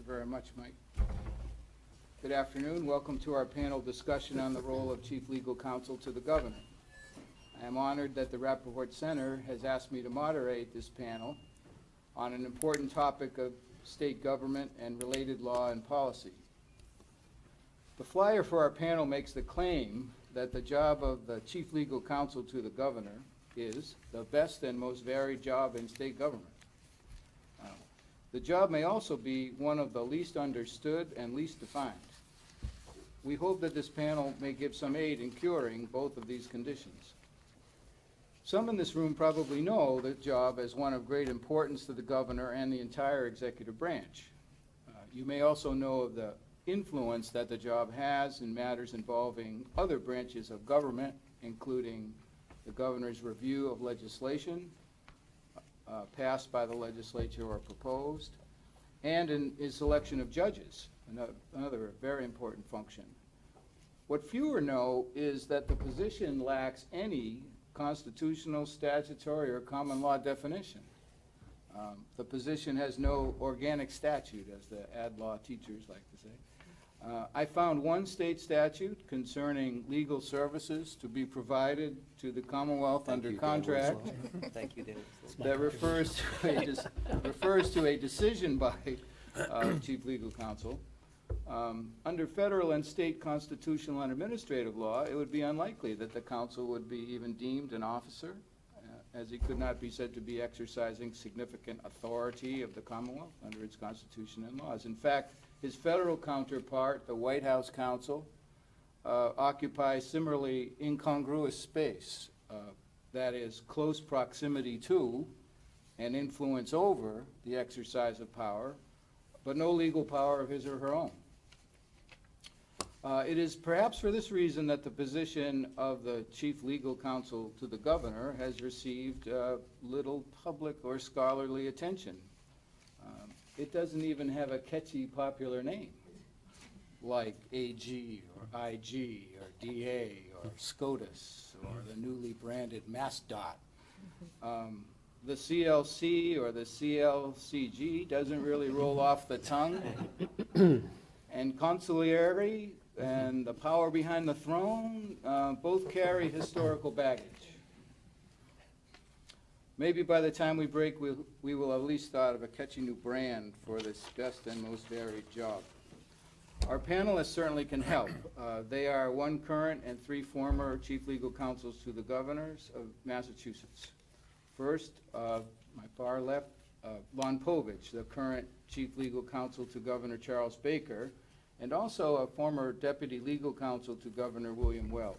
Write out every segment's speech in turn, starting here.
very much, Mike. Good afternoon. Welcome to our panel discussion on the role of Chief Legal Counsel to the Governor. I am honored that the Rappaport Center has asked me to moderate this panel on an important topic of state government and related law and policy. The flyer for our panel makes the claim that the job of the Chief Legal Counsel to the Governor is the best and most varied job in state government. The job may also be one of the least understood and least defined. We hope that this panel may give some aid in curing both of these conditions. Some in this room probably know the job as one of great importance to the governor and the entire executive branch. You may also know of the influence that the job has in matters involving other branches of government, including the governor's review of legislation passed by the legislature or proposed, and in his selection of judges, another very important function. What fewer know is that the position lacks any constitutional, statutory, or common law definition. The position has no organic statute, as the ad law teachers like to say. I found one state statute concerning legal services to be provided to the Commonwealth under contract. Thank you, David. That refers to a decision by Chief Legal Counsel. Under federal and state constitutional and administrative law, it would be unlikely that the counsel would be even deemed an officer, as he could not be said to be exercising significant authority of the Commonwealth under its constitution and laws. In fact, his federal counterpart, the White House counsel, occupies similarly incongruous space, that is, close proximity to and influence over the exercise of power, but no legal power of his or her own. It is perhaps for this reason that the position of the Chief Legal Counsel to the Governor has received little public or scholarly attention. It doesn't even have a catchy popular name, like AG or IG or DA or SCOTUS or the newly branded MassDOT. The CLC or the CLCG doesn't really roll off the tongue. And consigliere and the power behind the throne both carry historical baggage. Maybe by the time we break, we will have at least thought of a catchy new brand for this best and most varied job. Our panelists certainly can help. They are one current and three former Chief Legal Counsels to the Governors of Massachusetts. First, my far left, Lon Povich, the current Chief Legal Counsel to Governor Charles Baker, and also a former Deputy Legal Counsel to Governor William Weld.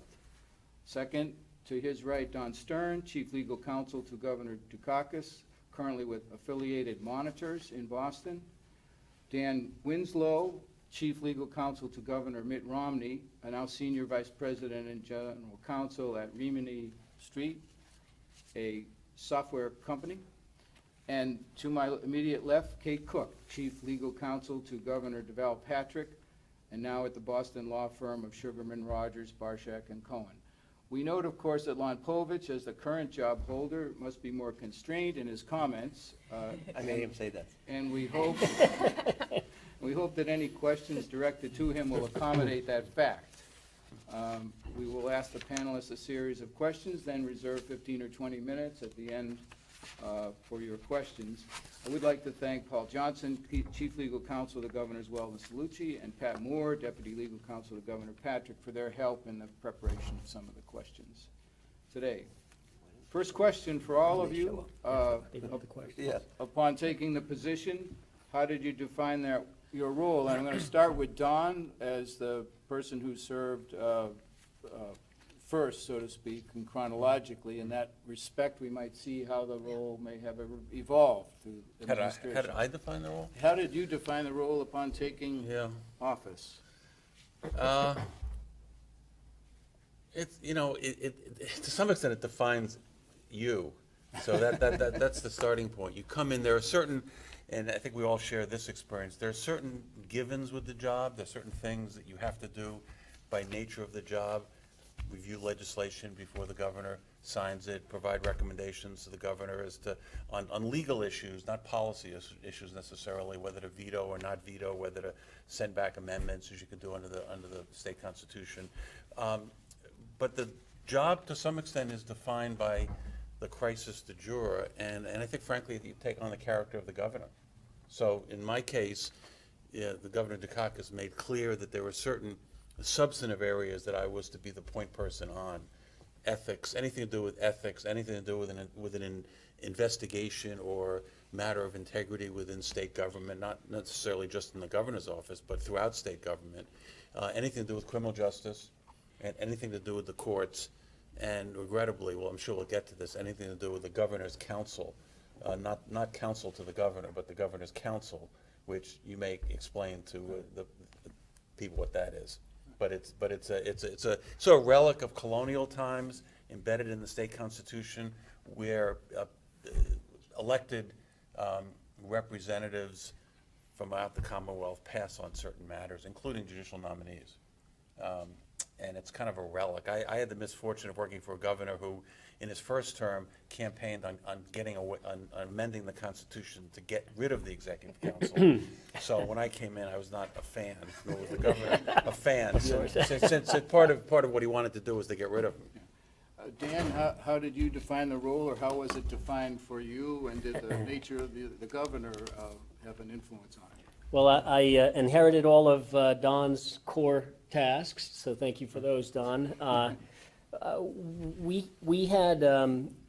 Second, to his right, Don Stern, Chief Legal Counsel to Governor Dukakis, currently with Affiliated Monitors in Boston. Dan Winslow, Chief Legal Counsel to Governor Mitt Romney, and now Senior Vice President and General Counsel at Rimini Street, a software company. And to my immediate left, Kate Cook, Chief Legal Counsel to Governor Deval Patrick, and now at the Boston law firm of Sugarman, Rogers, Barshak, and Cohen. We note, of course, that Lon Povich, as the current job holder, must be more constrained in his comments. I made him say that. And we hope that any questions directed to him will accommodate that fact. We will ask the panelists a series of questions, then reserve 15 or 20 minutes at the end for your questions. I would like to thank Paul Johnson, Chief Legal Counsel to Governors Weld and Cellucci, and Pat Moore, Deputy Legal Counsel to Governor Patrick, for their help in the preparation of some of the questions today. First question for all of you. Upon taking the position, how did you define your role? And I'm going to start with Don as the person who served first, so to speak, and chronologically. In that respect, we might see how the role may have evolved through administration. How did I define the role? How did you define the role upon taking office? It's, to some extent it defines you. So that's the starting point. You come in, there are certain, and I think we all share this experience, there are certain givens with the job, there are certain things that you have to do by nature of the job review legislation before the governor signs it, provide recommendations to the governor as to, on legal issues, not policy issues necessarily, whether to veto or not veto, whether to send back amendments, as you can do under the state constitution. But the job, to some extent, is defined by the crisis du jour, and I think, frankly, you take on the character of the governor. So in my case, the Governor Dukakis made clear that there were certain substantive areas that I was to be the point person on. Ethics, anything to do with ethics, anything to do with an investigation or matter of integrity within state government, not necessarily just in the governor's office, but throughout state government. Anything to do with criminal justice, and anything to do with the courts, and regrettably, well, I'm sure we'll get to this, anything to do with the governor's counsel, not counsel to the governor, but the governor's counsel, which you may explain to the people what that is. But it's a relic of colonial times embedded in the state constitution, where elected representatives from out the Commonwealth pass on certain matters, including judicial nominees. And it's kind of a relic. I had the misfortune of working for a governor who, in his first term, campaigned on amending the Constitution to get rid of the Executive Council. So when I came in, I was not a fan, nor was the governor a fan. Since part of what he wanted to do was to get rid of him. Dan, how did you define the role, or how was it defined for you, and did the nature of the governor have an influence on it? Well, I inherited all of Don's core tasks, so thank you for those, Don. We had,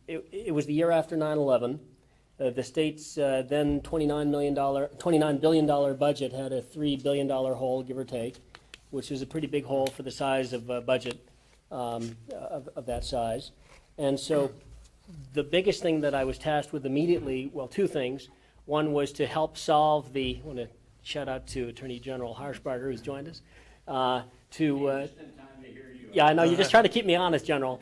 it was the year after 9/11. The state's then $29 billion budget had a $3 billion hole, give or take, which is a pretty big hole for the size of a budget of that size. And so the biggest thing that I was tasked with immediately, well, two things. One was to help solve I want to shout out to Attorney General Harshbarger, who's joined us. Yeah, I know, you're just trying to keep me honest, General.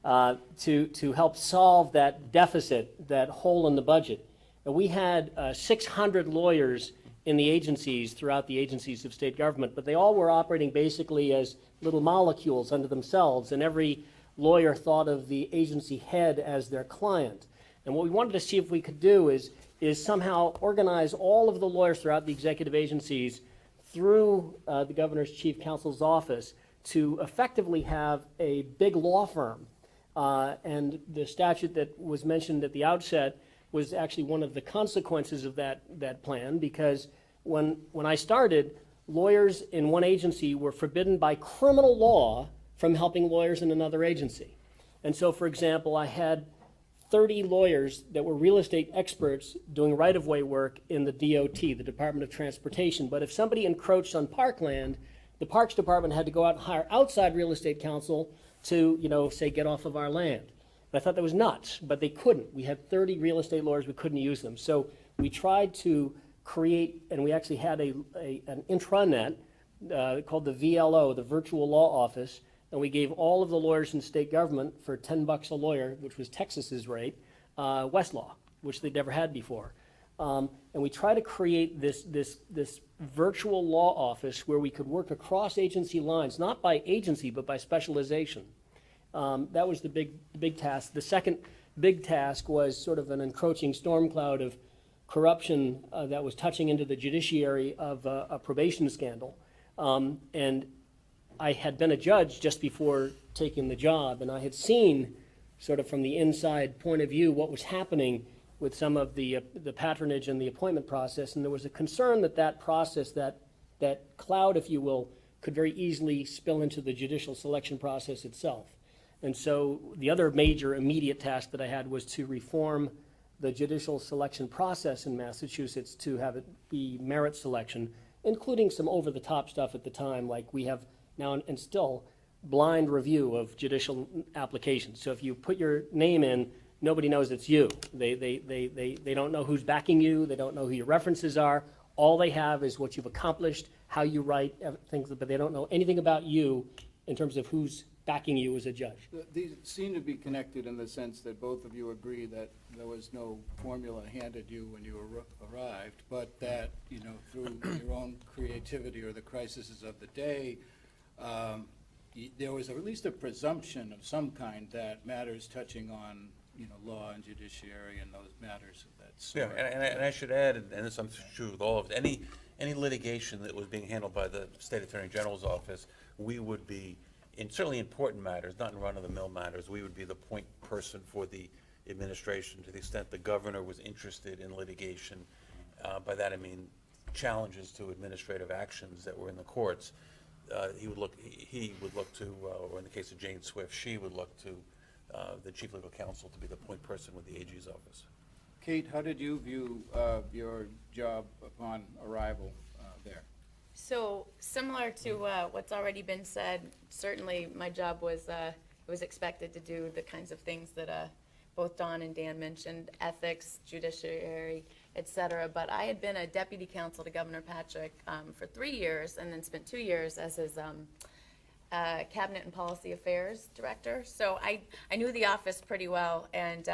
To help solve that deficit, that hole in the budget. And we had 600 lawyers in the agencies, throughout the agencies of state government, but they all were operating basically as little molecules unto themselves, and every lawyer thought of the agency head as their client. And what we wanted to see if we could do is somehow organize all of the lawyers throughout the executive agencies through the governor's chief counsel's office to effectively have a big law firm. And the statute that was mentioned at the outset was actually one of the consequences of that plan, because when I started, lawyers in one agency were forbidden by criminal law from helping lawyers in another agency. And so, for example, I had 30 lawyers that were real estate experts doing right-of-way work in the DOT, the Department of Transportation. But if somebody encroached on parkland, the Parks Department had to go out and hire outside real estate counsel to, say, get off of our land. And I thought that was nuts, but they couldn't. We had 30 real estate lawyers, we couldn't use them. So we tried to create, and we actually had an intranet called the VLO, the Virtual Law Office, and we gave all of the lawyers in state government for $10 a lawyer, which was Texas's rate, Westlaw, which they'd never had before. And we try to create this virtual law office where we could work across agency lines, not by agency, but by specialization. That was the big task. The second big task was sort of an encroaching storm cloud of corruption that was touching into the judiciary of a probation scandal. And I had been a judge just before taking the job, and I had seen, sort of from the inside point of view, what was happening with some of the patronage and the appointment process, and there was a concern that process, that cloud, if you will, could very easily spill into the judicial selection process itself. And so the other major immediate task that I had was to reform the judicial selection process in Massachusetts to have it be merit selection, including some over-the-top stuff at the time, like we have now and still blind review of judicial applications. So if you put your name in, nobody knows it's you. They don't know who's backing you. They don't know who your references are. All they have is what you've accomplished, how you write, things, but they don't know anything about you in terms of who's backing you as a judge. These seem to be connected in the sense that both of you agree that there was no formula handed you when you arrived, but that, through your own creativity or the crises of the day, there was at least a presumption of some kind that matters touching on, law and judiciary and those matters of that Yeah, sort. and I should add, and this I'm sure with all of it, any litigation that was being handled by the State Attorney General's office, we would be, in certainly important matters, not in run-of-the-mill matters, we would be the point person for the administration to the extent the governor was interested in litigation. By that I mean challenges to administrative actions that were in the courts. He would look to, or in the case of Jane Swift, she would look to the chief legal counsel to be the point person with the AG's office. Kate, how did you view your job upon arrival there? So similar to what's already been said, certainly my job was expected to do the kinds of things that both Dawn and Dan mentioned, ethics, judiciary, et cetera. But I had been a deputy counsel to Governor Patrick for 3 years and then spent 2 years as his cabinet and policy affairs director. So I knew the office pretty well, and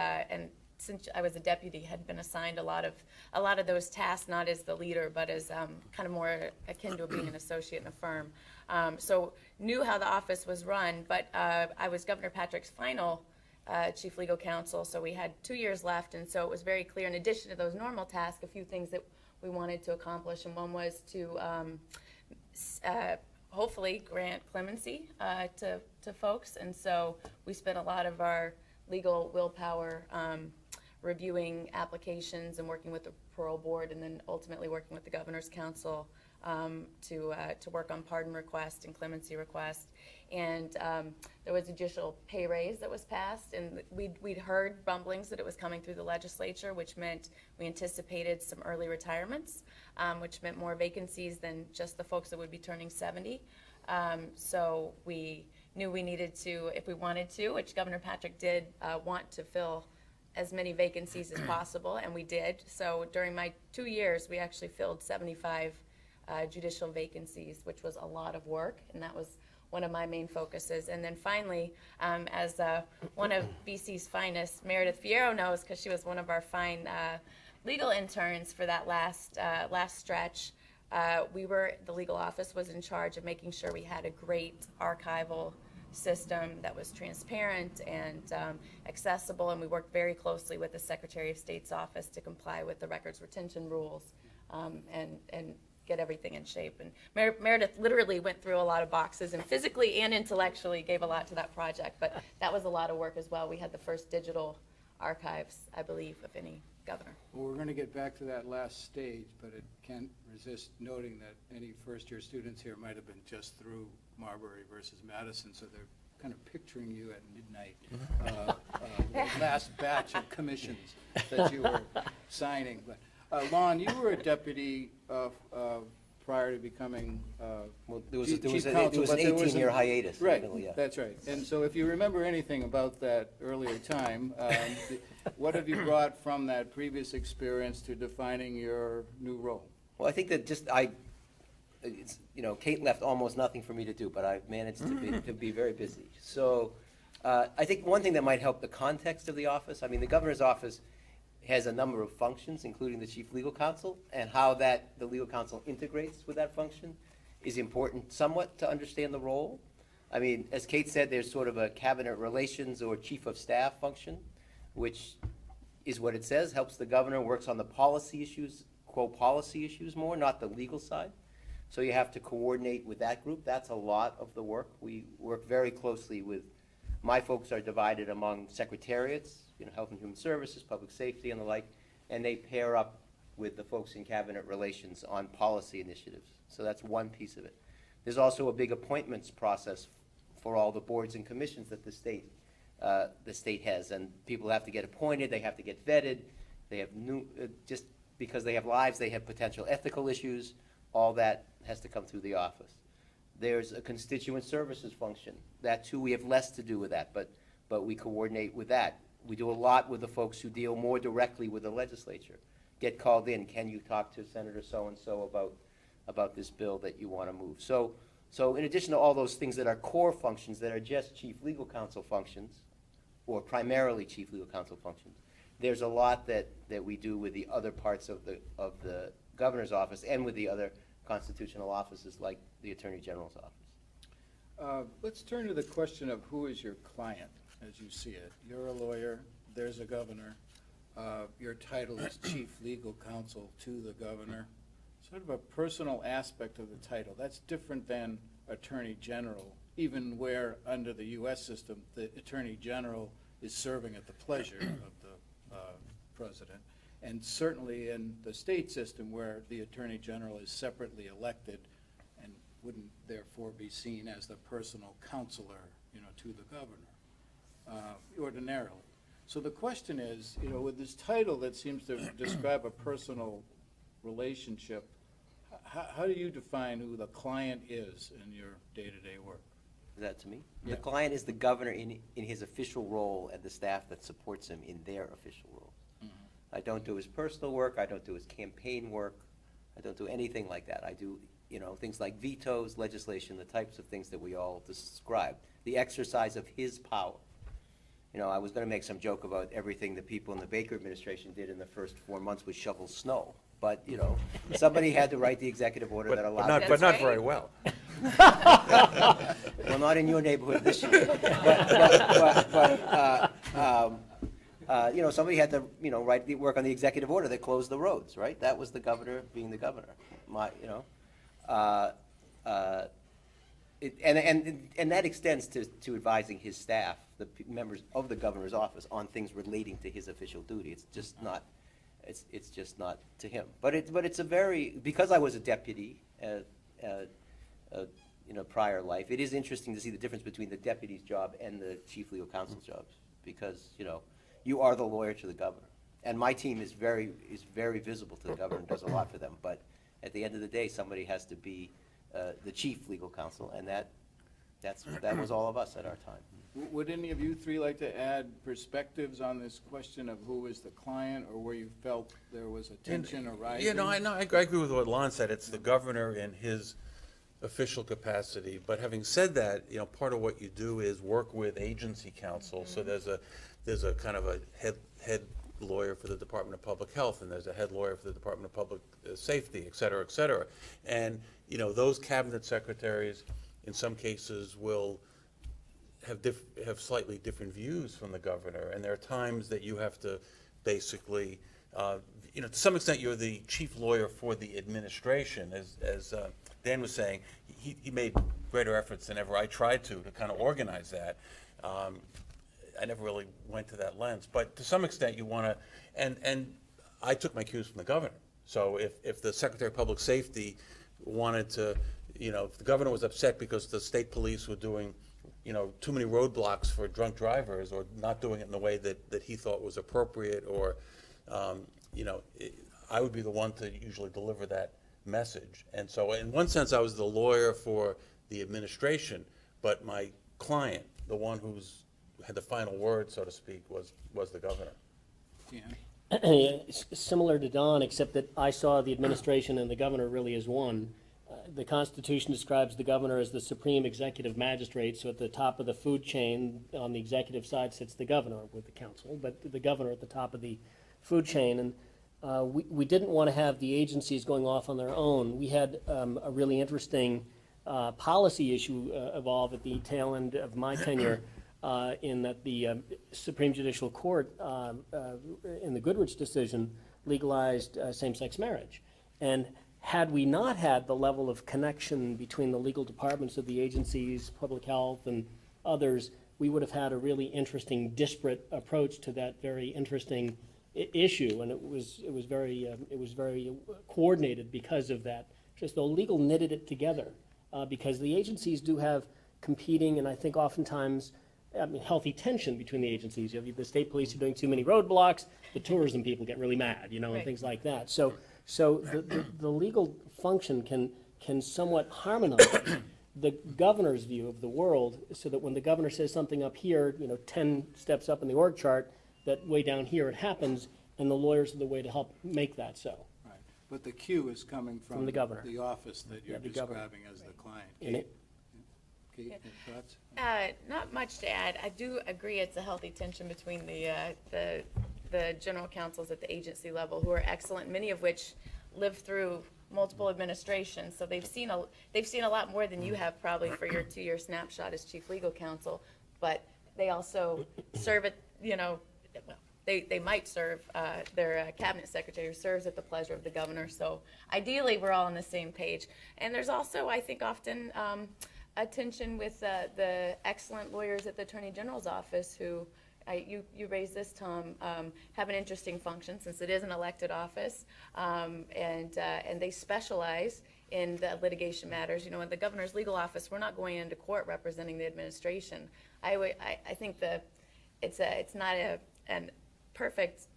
since I was a deputy, had been assigned a lot of those tasks, not as the leader, but as kind of more akin to being an associate in a firm. So knew how the office was run, but I was Governor Patrick's final chief legal counsel, so we had 2 years left, and so it was very clear, in addition to those normal tasks, a few things that we wanted to accomplish, and one was to hopefully grant clemency to folks, and so we spent a lot of our legal willpower reviewing applications and working with the parole board, and then ultimately working with the governor's council to work on pardon request and clemency request. And there was a judicial pay raise that was passed, and we'd heard rumblings that it was coming through the legislature, which meant we anticipated some early retirements, which meant more vacancies than just the folks that would be turning 70. So we knew we needed to, if we wanted to, which Governor Patrick did want to fill as many vacancies as possible, and we did. So during my 2 years, we actually filled 75 judicial vacancies, which was a lot of work, and that was one of my main focuses. And then finally, as one of BC's finest, Meredith Fierro knows, because she was one of our fine legal interns for that last stretch, the legal office was in charge of making sure we had a great archival system that was transparent and accessible, and we worked very closely with the Secretary of State's office to comply with the records retention rules and get everything in shape. And Meredith literally went through a lot of boxes and physically and intellectually gave a lot to that project, but that was a lot of work as well. We had the first digital archives, I believe, of any governor. Well, we're going to get back to that last stage, but it can't resist noting that any first-year students here might have been just through Marbury versus Madison, so they're kind of picturing you at midnight, the last batch of commissions that you were signing. But Lon, you were a deputy prior to becoming Well, there was chief an counsel, but there was 18-year hiatus. in the Right, middle, yeah. that's right. And so if you remember anything about that earlier time, what have you brought from that previous experience to defining your new role? Well, I think that Kate left almost nothing for me to do, but I've managed to be very busy. So I think one thing that might help the context of the office, I mean, the governor's office has a number of functions, including the chief legal counsel, and how the legal counsel integrates with that function is important somewhat to understand the role. I mean, as Kate said, there's sort of a cabinet relations or chief of staff function, which is what it says, helps the governor, works on the policy issues, quote, policy issues more, not the legal side. So you have to coordinate with that group. That's a lot of the work. We work very closely with, my folks are divided among secretariats, Health and Human Services, Public Safety, and the like, and they pair up with the folks in cabinet relations on policy initiatives. So that's one piece of it. There's also a big appointments process for all the boards and commissions that the state has, and people have to get appointed, they have to get vetted, they have just because they have lives, they have potential ethical issues, all that has to come through the office. There's a constituent services function. That too, we have less to do with that, but we coordinate with that. We do a lot with the folks who deal more directly with the legislature. Get called in, can you talk to Senator so-and-so about this bill that you want to move? So in addition to all those things that are core functions that are just chief legal counsel functions, or primarily chief legal counsel functions, there's a lot that we do with the other parts of the governor's office and with the other constitutional offices like the Attorney General's office. Let's turn to the question of who is your client, as you see it. You're a lawyer, there's a governor. Your title is Chief Legal Counsel to the governor. Sort of a personal aspect of the title. That's different than Attorney General, even where, under the U.S. system, the Attorney General is serving at the pleasure of the president. And certainly in the state system, where the Attorney General is separately elected and wouldn't therefore be seen as the personal counselor, to the governor, ordinarily. So the question is, with this title that seems to describe a personal relationship, how do you define who the client is in your day-to-day work? Is that to me? Yeah. The client is the governor in his official role and the staff that supports him in their official role. I don't do his personal work, I don't do his campaign work, I don't do anything like that. I do, things like vetoes, legislation, the types of things that we all describe, the exercise of his power. I was gonna make some joke about everything the people in the Baker administration did in the first 4 months was shovel snow. But, somebody had to write the executive order that allowed But not right. very well. Well, not in your neighborhood this year. Somebody had to, work on the executive order that closed the roads, right? That was the governor being the governor. And that extends to advising his staff, the members of the governor's office, on things relating to his official duty. It's just not to him. But it's a very, because I was a deputy in a prior life, it is interesting to see the difference between the deputy's job and the chief legal counsel's jobs, because, you are the lawyer to the governor. And my team is very visible to the governor and does a lot for them. But at the end of the day, somebody has to be the chief legal counsel, and that was all of us at our time. Would any of you three like to add perspectives on this question of who is the client, or where you felt there was a tension arising? I agree with what Lon said. It's the governor in his official capacity. But having said that, part of what you do is work with agency counsel. So there's a kind of a head lawyer for the Department of Public Health, and there's a head lawyer for the Department of Public Safety, et cetera, et cetera. And, those cabinet secretaries, in some cases, will have slightly different views from the governor. And there are times that you have to basically, to some extent, you're the chief lawyer for the administration. As Dan was saying, he made greater efforts than ever I tried to kind of organize that. I never really went to that lens, but to some extent you want to, and I took my cues from the governor. So if the Secretary of Public Safety wanted to, if the governor was upset because the state police were doing, too many roadblocks for drunk drivers, or not doing it in the way that he thought was appropriate, or, I would be the one to usually deliver that message. And so in one sense I was the lawyer for the administration, but my client, the one had the final word, so to speak, was the governor. Yeah. Similar to Don, except that I saw the administration and the governor really as one. The Constitution describes the governor as the supreme executive magistrate, so at the top of the food chain, on the executive side sits the governor with the council, but the governor at the top of the food chain. And we didn't want to have the agencies going off on their own. We had a really interesting policy issue evolve at the tail end of my tenure, in that the Supreme Judicial Court, in the Goodrich decision, legalized same-sex marriage. And had we not had the level of connection between the legal departments of the agencies, public health and others, we would have had a really interesting, disparate approach to that very interesting issue. And it was very coordinated because of that. Just though legal knitted it together, because the agencies do have competing, and I think oftentimes, healthy tension between the agencies. You have the state police are doing too many roadblocks, the tourism people get really mad, and Right. things like that. So the legal function can somewhat harmonize the governor's view of the world, so that when the governor says something up here, 10 steps up in the org chart, that way down here it happens, and the lawyers are the way to help make that so. Right. But the cue is coming from the governor. the office that you're the governor. describing as the client. And it- Kate, any thoughts? Not much to add. I do agree it's a healthy tension between the general counsels at the agency level, who are excellent, many of which lived through multiple administrations, so they've seen a lot more than you have probably for your 2-year snapshot as chief legal counsel, but they also serve at, well, they might serve, their cabinet secretary who serves at the pleasure of the governor, so ideally, we're all on the same page. And there's also, I think, often a tension with the excellent lawyers at the Attorney General's office who, you raised this, Tom, have an interesting function since it is an elected office, and they specialize in the litigation matters. In the governor's legal office, we're not going into court representing the administration. I think it's not a perfect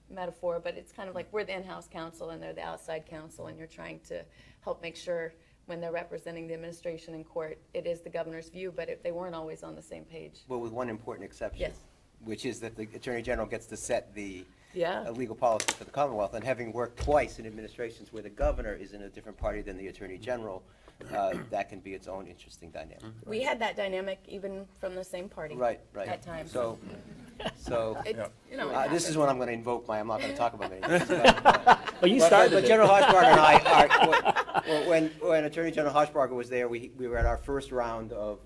metaphor, but it's kind of like we're the in-house counsel and they're the outside counsel, and you're trying to help make sure when they're representing the administration in court, it is the governor's view, but they weren't always on the same page. Well, with one important exception. Yes. Which is that the Attorney General gets to set the Yeah. legal policy for the Commonwealth. And having worked twice in administrations where the governor is in a different party than the Attorney General, that can be its own interesting dynamic. We had that dynamic even from the same party. Right. At times. So It, this is when I'm going to invoke I'm not going to talk about anything. Well, you started But it. General Hochbarger and I when Attorney General Hochbarger was there, we were at our first round of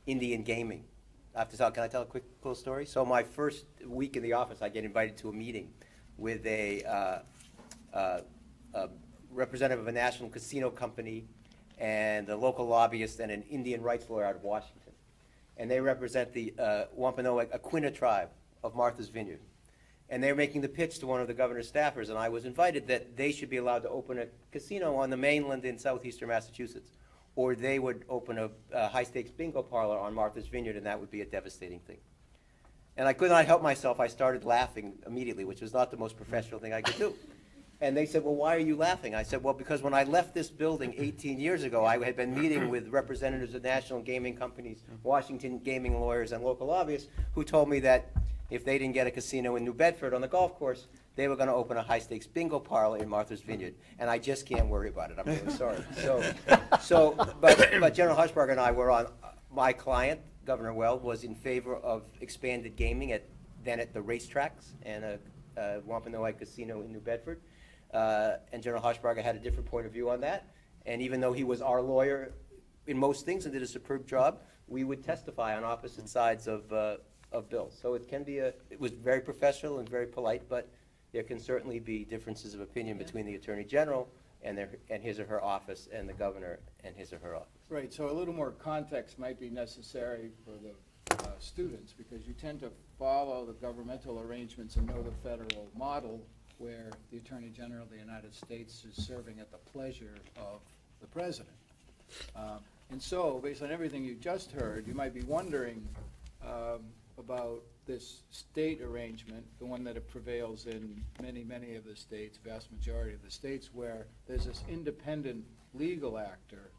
Indian gaming. Can I tell a quick little story? So my first week in the office, I get invited to a meeting with a representative of a national casino company and a local lobbyist and an Indian rights lawyer out of Washington. And they represent the Wampanoag Aquinnah tribe of Martha's Vineyard. And they're making the pitch to one of the governor's staffers, and I was invited that they should be allowed to open a casino on the mainland in southeastern Massachusetts, or they would open a high-stakes bingo parlor on Martha's Vineyard, and that would be a devastating thing. And I could not help myself. I started laughing immediately, which was not the most professional thing I could do. And they said, well, why are you laughing? I said, well, because when I left this building 18 years ago, I had been meeting with representatives of national gaming companies, Washington gaming lawyers, and local lobbyists, who told me that if they didn't get a casino in New Bedford on the golf course, they were going to open a high-stakes bingo parlor in Martha's Vineyard. And I just can't worry about it. I'm really sorry. But General Hochbarger and I were on, my client, Governor Weld, was in favor of expanded gaming then at the racetracks and a Wampanoag casino in New Bedford. And General Hochbarger had a different point of view on that. And even though he was our lawyer in most things and did a superb job, we would testify on opposite sides of bills. So it was very professional and very polite, but there can certainly be differences of opinion between the Attorney General and his or her office and the governor and his or her office. Right, so a little more context might be necessary for the students, because you tend to follow the governmental arrangements and know the federal model where the Attorney General of the United States is serving at the pleasure of the President. And so, based on everything you just heard, you might be wondering about this state arrangement, the one that prevails in many of the states, vast majority of the states, where there's this independent legal actor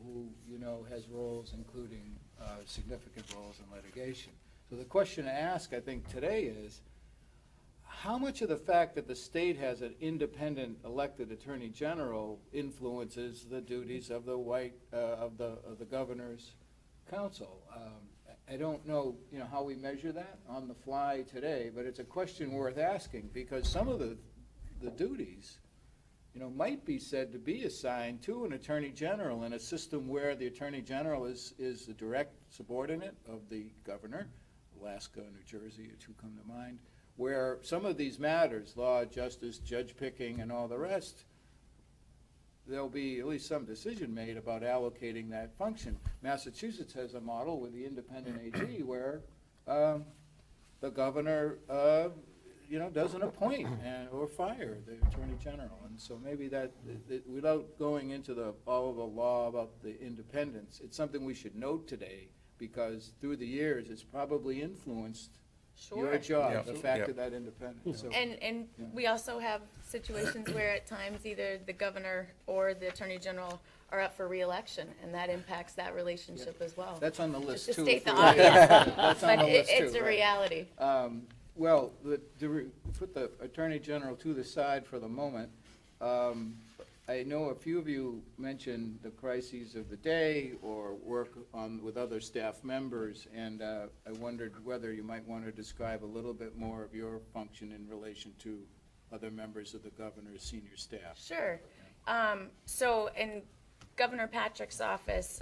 who, has roles, including significant roles in litigation. So the question to ask, I think, today is, how much of the fact that the state has an independent elected attorney general influences the duties of the of the governor's counsel? I don't know, how we measure that on the fly today, but it's a question worth asking, because some of the duties, might be said to be assigned to an attorney general in a system where the attorney general is the direct subordinate of the governor. Alaska, New Jersey are two come to mind, where some of these matters, law, justice, judge picking, and all the rest, there'll be at least some decision made about allocating that function. Massachusetts has a model with the independent AG where the governor, doesn't appoint or fire the attorney general. And so maybe that without going into all of the law about the independence, it's something we should note today, because through the years, it's probably influenced your job, Yeah. the fact Yeah. of that independence. So, And we also have situations where at times either the governor or the attorney general are up for reelection, and that impacts that relationship as well. that's on the list Just too. to state the for- obvious, That's on but the list too. it's a right. reality. Well, put the Attorney General to the side for the moment. I know a few of you mentioned the crises of the day or work with other staff members, and I wondered whether you might want to describe a little bit more of your function in relation to other members of the governor's senior staff. Sure. So in Governor Patrick's office,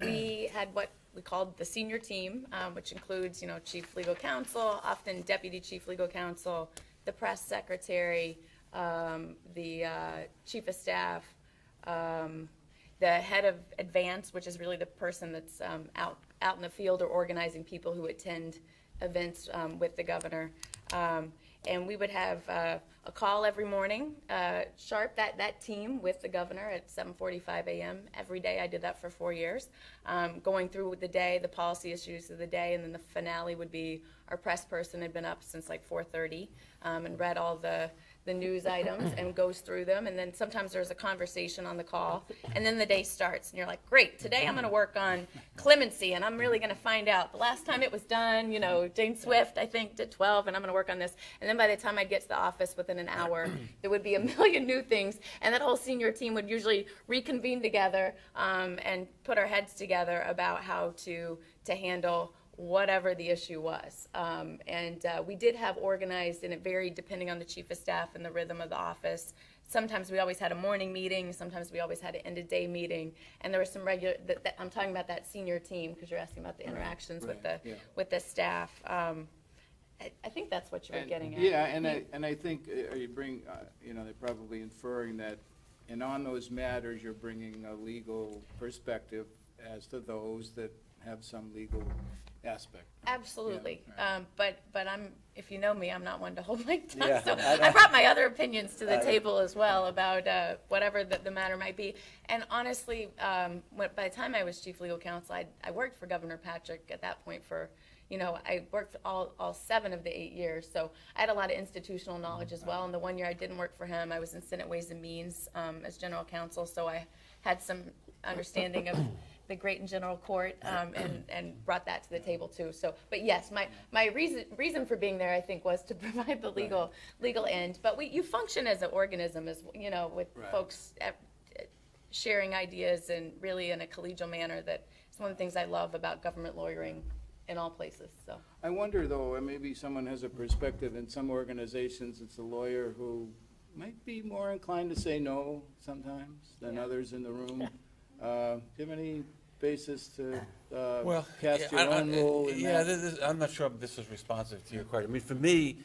we had what we called the senior team, which includes, chief legal counsel, often deputy chief legal counsel, the press secretary, the chief of staff, the head of advance, which is really the person that's out in the field or organizing people who attend events with the governor. And we would have a call every morning, sharp, that team with the governor at 7:45 a.m. every day. I did that for 4 years, going through the day, the policy issues of the day, and then the finale would be our press person had been up since like 4:30 and read all the news items and goes through them, and then sometimes there's a conversation on the call, and then the day starts, and you're like, great, today I'm going to work on clemency, and I'm really going to find out. The last time it was done, Jane Swift, I think, did 12, and I'm going to work on this, and then by the time I'd get to the office within an hour, there would be a million new things, and that whole senior team would usually reconvene together and put our heads together about how to handle whatever the issue was. And we did have organized, and it varied depending on the chief of staff and the rhythm of the office. Sometimes we always had a morning meeting, sometimes we always had an end-of-day meeting, and there was some regular, I'm talking about that senior team, because you're asking about the interactions with the staff. I think that's what you were getting at. Yeah, and I think you bring, they're probably inferring that, and on those matters, you're bringing a legal perspective as to those that have some legal aspect. Absolutely. Yeah, But I'm, if you know me, I'm not one to hold my tongue. Yeah, So I I brought my other opinions to the table as well about whatever the matter might be. And honestly, by the time I was chief legal counsel, I worked for Governor Patrick at that point for, I worked all 7 of the 8 years. So I had a lot of institutional knowledge as well. And the 1 year I didn't work for him, I was in Senate Ways and Means as general counsel. So I had some understanding of the great and general court, and brought that to the table too. So, but yes, my reason for being there, I think, was to provide the legal end. But you function as an organism, as with folks sharing ideas and really in a collegial manner. That is one of the things I love about government lawyering in all places. So I wonder, though, maybe someone has a perspective. In some organizations, it's a lawyer who might be more inclined to say no sometimes than others in the room. Do you have any basis to cast your own role in that? I'm not sure if this is responsive to your question. I mean, for me,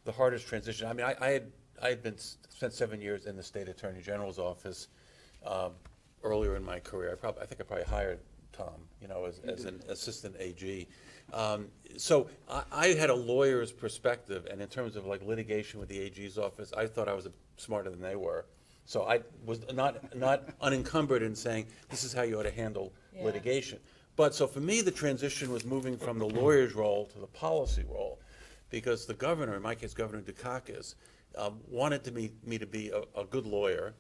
the hardest transition, I mean, I had spent 7 years in the state attorney general's office earlier in my career. I think I probably hired Tom, as an assistant AG. So I had a lawyer's perspective, and in terms of like litigation with the AG's office, I thought I was smarter than they were. So I was not unencumbered in saying, this is how you ought to handle litigation. But so for me, the transition was moving from the lawyer's role to the policy role, because the governor, in my case, Governor Dukakis, wanted me to be a good lawyer,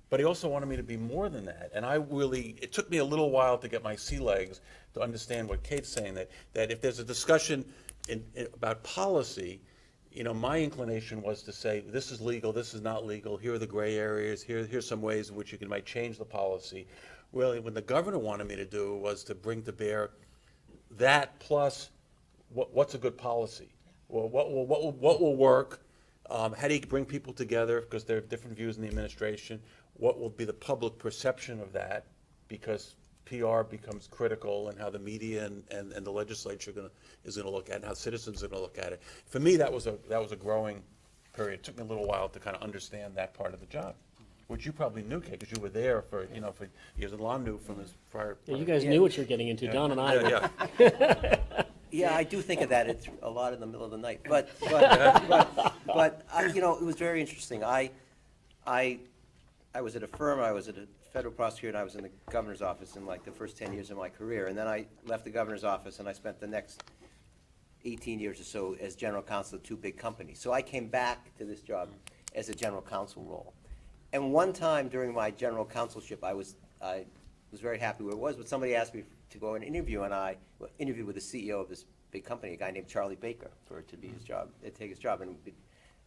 but he also wanted me to be more than that. And it took me a little while to get my sea legs to understand what Kate's saying, that if there's a discussion about policy, my inclination was to say, this is legal, this is not legal, here are the gray areas, here's some ways in which you might change the policy. Really, what the governor wanted me to do was to bring to bear that plus what's a good policy? Well, what will work? How do you bring people together, because there are different views in the administration? What will be the public perception of that? Because PR becomes critical, and how the media and the legislature is going to look at it, and how citizens are going to look at it. For me, that was a growing period. It took me a little while to kind of understand that part of the job, which you probably knew, Kate, because you were there for years, and Lon knew from his prior. Yeah, you guys knew what you're getting into, Don and I. Yeah. Yeah, I do think of that. It's a lot in the middle of the night, but it was very interesting. I was at a firm. I was at a federal prosecutor, and I was in the governor's office in like the first 10 years of my career, and then I left the governor's office, and I spent the next 18 years or so as general counsel of 2 big companies. So I came back to this job as a general counsel role. And one time during my general counselship, I was very happy where it was, but somebody asked me to go and interview, and I interviewed with the CEO of this big company, a guy named Charlie Baker, to be take his job, and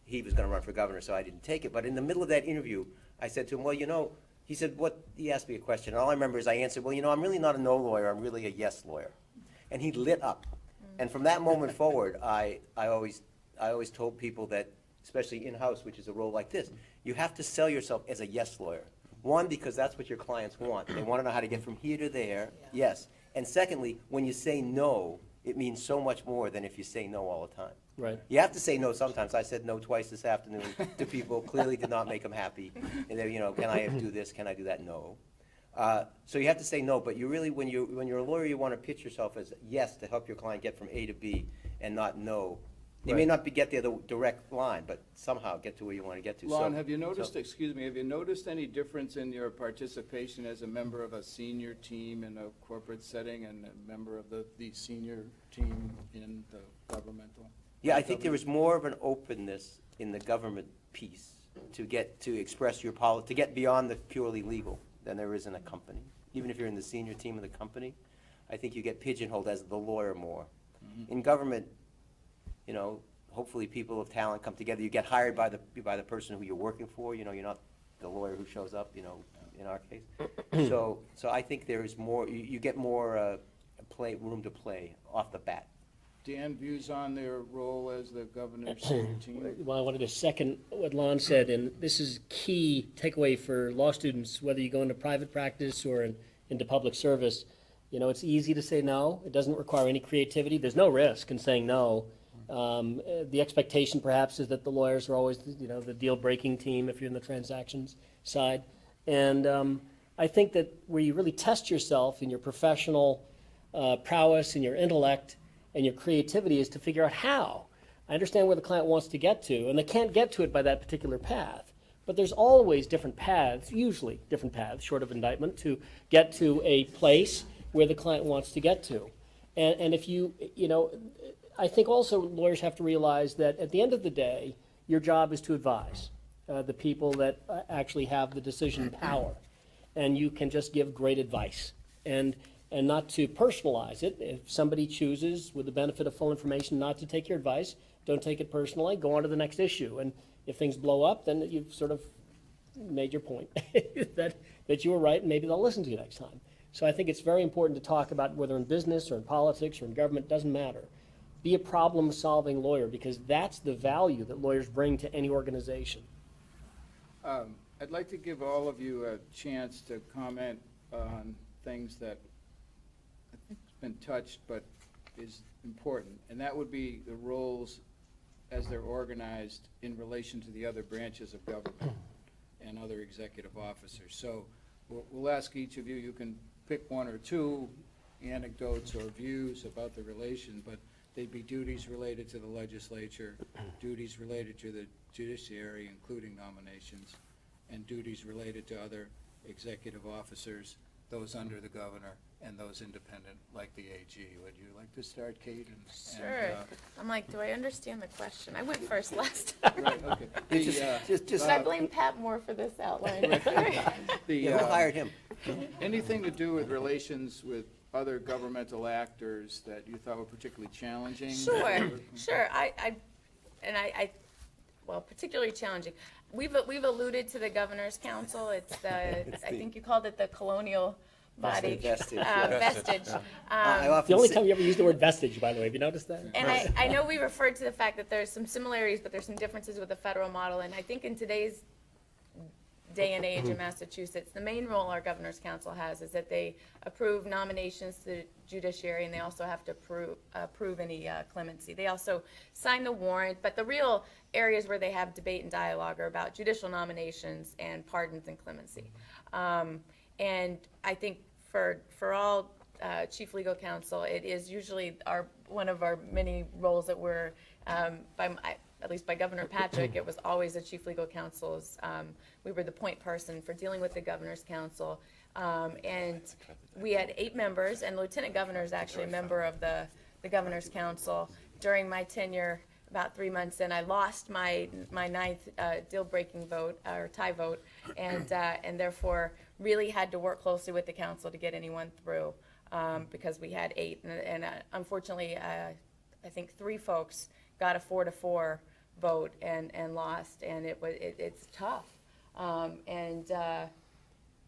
he was going to run for governor, so I didn't take it. But in the middle of that interview, I said to him, he said, he asked me a question, and all I remember is I answered, I'm really not a no lawyer, I'm really a yes lawyer. And he lit up. And from that moment forward, I always told people that especially in-house, which is a role like this, you have to sell yourself as a yes lawyer. One, because that's what your clients want. They want to know how to get from here to there, yes. And secondly, when you say no, it means so much more than if you say no all the time. Right. You have to say no sometimes. I said no twice this afternoon to people, clearly did not make them happy. And they, can I do this, can I do that? No. So you have to say no, but you really, when you're a lawyer, you want to pitch yourself as yes to help your client get from A to B and not no. You may not get there the direct line, but somehow get to where you want to get to. Lon, have you noticed, have you noticed any difference in your participation as a member of a senior team in a corporate setting and a member of the senior team in the governmental? Yeah, I think there is more of an openness in the government piece to express your to get beyond the purely legal than there is in a company. Even if you're in the senior team of the company, I think you get pigeonholed as the lawyer more. Mm-hmm. In government, hopefully people of talent come together. You get hired by the person who you're working for. You're not the lawyer who shows up. In our case, so I think there is more. You get more room to play off the bat. Dan, views on their role as the governor's senior team? Well, I wanted to second what Lon said, and this is key takeaway for law students, whether you go into private practice or into public service. It's easy to say no. It doesn't require any creativity. There's no risk in saying no. The expectation perhaps is that the lawyers are always, the deal-breaking team if you're in the transactions side. And I think that where you really test yourself in your professional prowess and your intellect and your creativity is to figure out how. I understand where the client wants to get to, and they can't get to it by that particular path. But there's always different paths, usually different paths, short of indictment, to get to a place where the client wants to get to. And if I think also lawyers have to realize that at the end of the day, your job is to advise the people that actually have the decision power. And you can just give great advice. And not to personalize it. If somebody chooses, with the benefit of full information, not to take your advice, don't take it personally, go on to the next issue. And if things blow up, then you've sort of made your point that you were right, and maybe they'll listen to you next time. So I think it's very important to talk about, whether in business or in politics or in government, doesn't matter. Be a problem-solving lawyer, because that's the value that lawyers bring to any organization. I'd like to give all of you a chance to comment on things that I think has been touched but is important, and that would be the roles as they're organized in relation to the other branches of government and other executive officers. So we'll ask each of you, you can pick one or two anecdotes or views about the relation, but they'd be duties related to the legislature, duties related to the judiciary, including nominations, and duties related to other executive officers, those under the governor, and those independent, like the AG. Would you like to start, Kate? Sure. I'm like, do I understand the question? I went first last time. Right, okay. Should I blame Pat more for this outline? Who hired him? Anything to do with relations with other governmental actors that you thought were particularly challenging? Sure. Well, particularly challenging. We've alluded to the Governor's Council. It's I think you called it the colonial body. Vestige. Vestige. The only time you ever used the word vestige, by the way, have you noticed that? And I know we referred to the fact that there's some similarities, but there's some differences with the federal model. And I think in today's day and age in Massachusetts, the main role our Governor's Council has is that they approve nominations to the judiciary, and they also have to approve any clemency. They also sign the warrant, but the real areas where they have debate and dialogue are about judicial nominations and pardons and clemency. And I think for all chief legal counsel, it is usually one of our many roles that we're, at least by Governor Patrick, it was always the chief legal counsel's. We were the point person for dealing with the Governor's Council. And we had 8 members, and Lieutenant Governor is actually a member of the Governor's Council. During my tenure, about 3 months in, I lost my 9th deal-breaking vote, or tie vote, and therefore really had to work closely with the council to get anyone through, because we had 8. And unfortunately, I think 3 folks got a 4-4 vote and lost, and it's tough.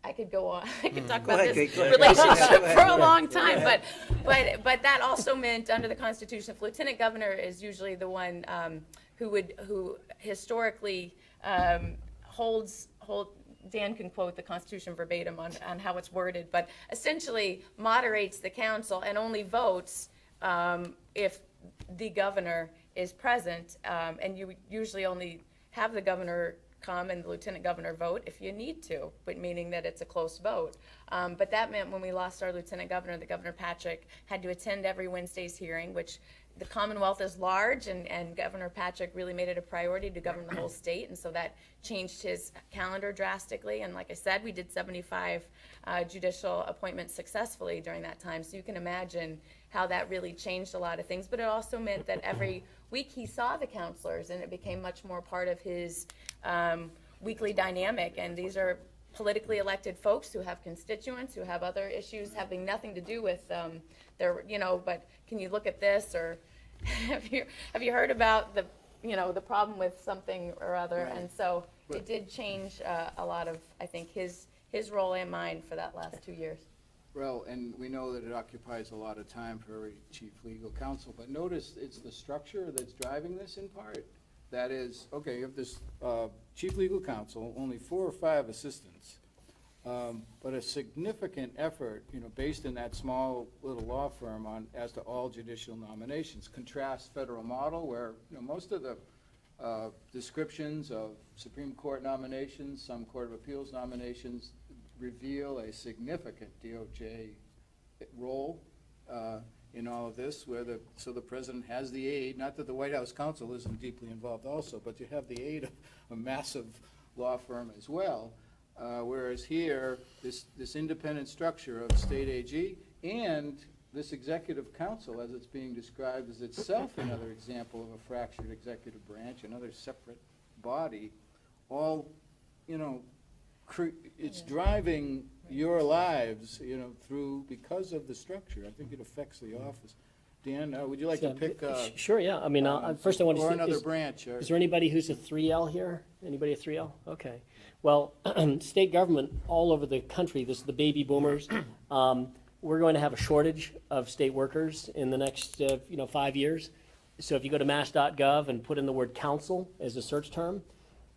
I could go on. I could talk about this relationship for a long time, but that also meant under the Constitution, if Lieutenant Governor is usually the one who historically Dan can quote the Constitution verbatim on how it's worded, but essentially moderates the council and only votes if the governor is present, and you usually only have the governor come and the lieutenant governor vote if you need to, but meaning that it's a close vote. But that meant when we lost our lieutenant governor, the Governor Patrick had to attend every Wednesday's hearing, which the Commonwealth is large, and Governor Patrick really made it a priority to govern the whole state, and so that changed his calendar drastically. And like I said, we did 75 judicial appointments successfully during that time, so you can imagine how that really changed a lot of things. But it also meant that every week he saw the counselors, and it became much more part of his weekly dynamic. And these are politically elected folks who have constituents, who have other issues having nothing to do with their, but can you look at this, or have you heard about the problem with something or other? Right. And so it did change a lot of, I think, his role and mine for that last 2 years. Well, and we know that it occupies a lot of time for every chief legal counsel, but notice it's the structure that's driving this in part. That is, okay, you have this chief legal counsel, only 4 or 5 assistants, but a significant effort, based in that small little law firm as to all judicial nominations. Contrast federal model where, most of the descriptions of Supreme Court nominations, some Court of Appeals nominations, reveal a significant DOJ role in all of this, so the president has the aid, not that the White House counsel isn't deeply involved also, but you have the aid of a massive law firm as well. Whereas here, this independent structure of state AG and this executive council, as it's being described, is itself another example of a fractured executive branch, another separate body, all, it's driving your lives, because of the structure. I think it affects the office. Dan, would you like to pick? Sure, yeah. I mean, first I want to or say, another branch. is there anybody who's a 3L here? Anybody a 3L? Okay. Well, state government all over the country, this is the baby boomers. We're going to have a shortage of state workers in the next 5 years. So if you go to mass.gov and put in the word counsel as a search term,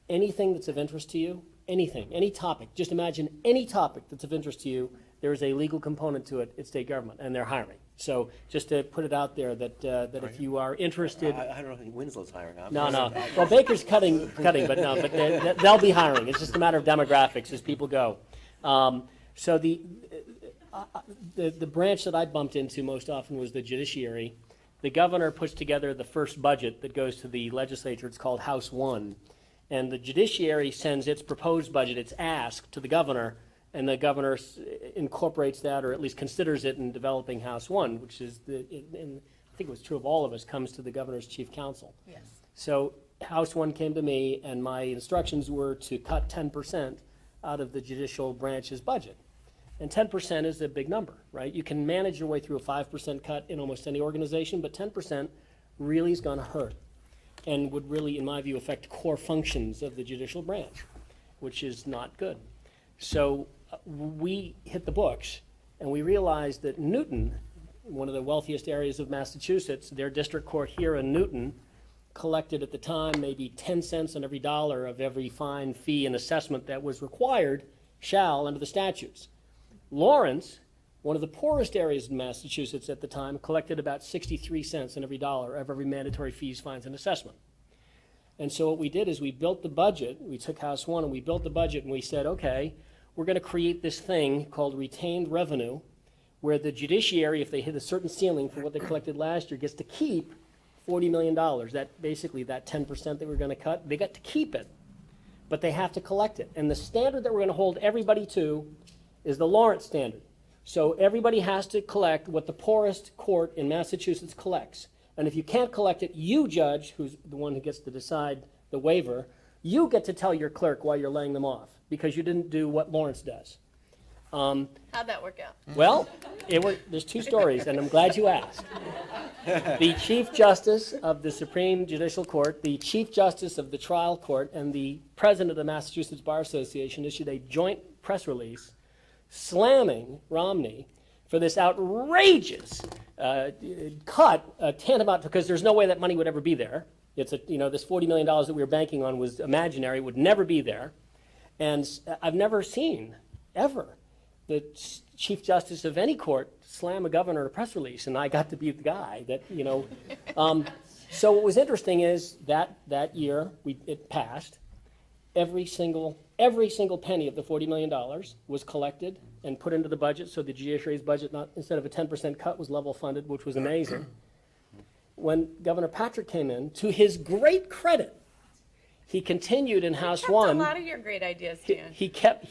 anything that's of interest to you, anything, any topic, just imagine any topic that's of interest to you, there is a legal component to it at state government, and they're hiring. So just to put it out there that if you are interested. I don't know if Winslow's hiring. No. Well, Baker's cutting, but no, but they'll be hiring. It's just a matter of demographics as people go. So the branch that I bumped into most often was the judiciary. The governor puts together the first budget that goes to the legislature. It's called House 1. And the judiciary sends its proposed budget, its ask, to the governor, and the governor incorporates that, or at least considers it in developing House 1, which is, and I think it was true of all of us, comes to the governor's chief counsel. Yes. So House 1 came to me, and my instructions were to cut 10% out of the judicial branch's budget. And 10% is a big number, right? You can manage your way through a 5% cut in almost any organization, but 10% really is going to hurt and would really, in my view, affect core functions of the judicial branch, which is not good. So we hit the books, and we realized that Newton, one of the wealthiest areas of Massachusetts, their district court here in Newton collected at the time maybe 10 cents on every dollar of every fine, fee, and assessment that was required under the statutes. Lawrence, one of the poorest areas in Massachusetts at the time, collected about 63 cents on every dollar of every mandatory fees, fines, and assessment. And so what we did is we built the budget. We took House 1 and we built the budget, and we said, okay, we're going to create this thing called retained revenue, where the judiciary, if they hit a certain ceiling for what they collected last year, gets to keep $40 million. That basically that 10% that we're going to cut, they got to keep it, but they have to collect it. And the standard that we're going to hold everybody to is the Lawrence standard. So everybody has to collect what the poorest court in Massachusetts collects. And if you can't collect it, you, judge, who's the one who gets to decide the waiver, you get to tell your clerk why you're laying them off, because you didn't do what Lawrence does. How'd that work out? Well, there's 2 stories, and I'm glad you asked. The Chief Justice of the Supreme Judicial Court, the Chief Justice of the Trial Court, and the President of the Massachusetts Bar Association issued a joint press release slamming Romney for this outrageous cut, tantamount, because there's no way that money would ever be there, It's this $40 million that we were banking on was imaginary, would never be there. And I've never seen, ever, the Chief Justice of any court slam a governor in a press release, and I got to be the guy that. So what was interesting is that year it passed. Every single penny of the $40 million was collected and put into the budget, so the judiciary's budget, instead of a 10% cut, was level funded, which was amazing. When Governor Patrick came in, to his great credit, he continued in House Kept One. a lot of your great ideas, Dan. He kept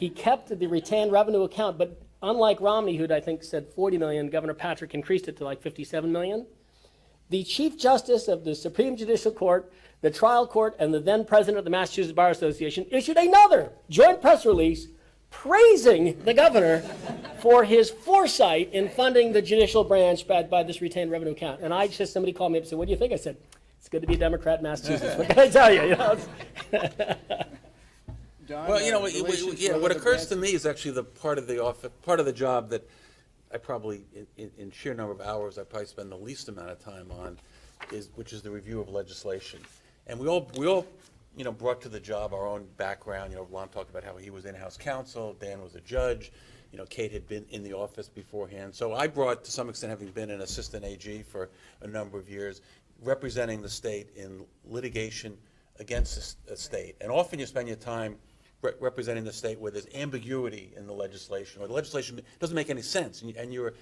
the retained revenue account, but unlike Romney, who'd I think said 40 million, Governor Patrick increased it to like 57 million. The Chief Justice of the Supreme Judicial Court, the trial court, and the then president of the Massachusetts Bar Association issued another joint press release praising the governor for his foresight in funding the judicial branch by this retained revenue account. And somebody called me up and said, "What do you think?" I said, "It's good to be a Democrat in Massachusetts." What can I tell you? Don, Well, relations yeah, for what other occurs to branches? me is actually the part of the job that I probably, in sheer number of hours, I probably spend the least amount of time on, which is the review of legislation. And we all, brought to the job our own background. Lon talked about how he was in-house counsel, Dan was a judge, Kate had been in the office beforehand. So I brought, to some extent, having been an assistant AG for a number of years, representing the state in litigation against the state. And often you spend your time representing the state where there's ambiguity in the legislation, or the legislation doesn't make any sense, and you're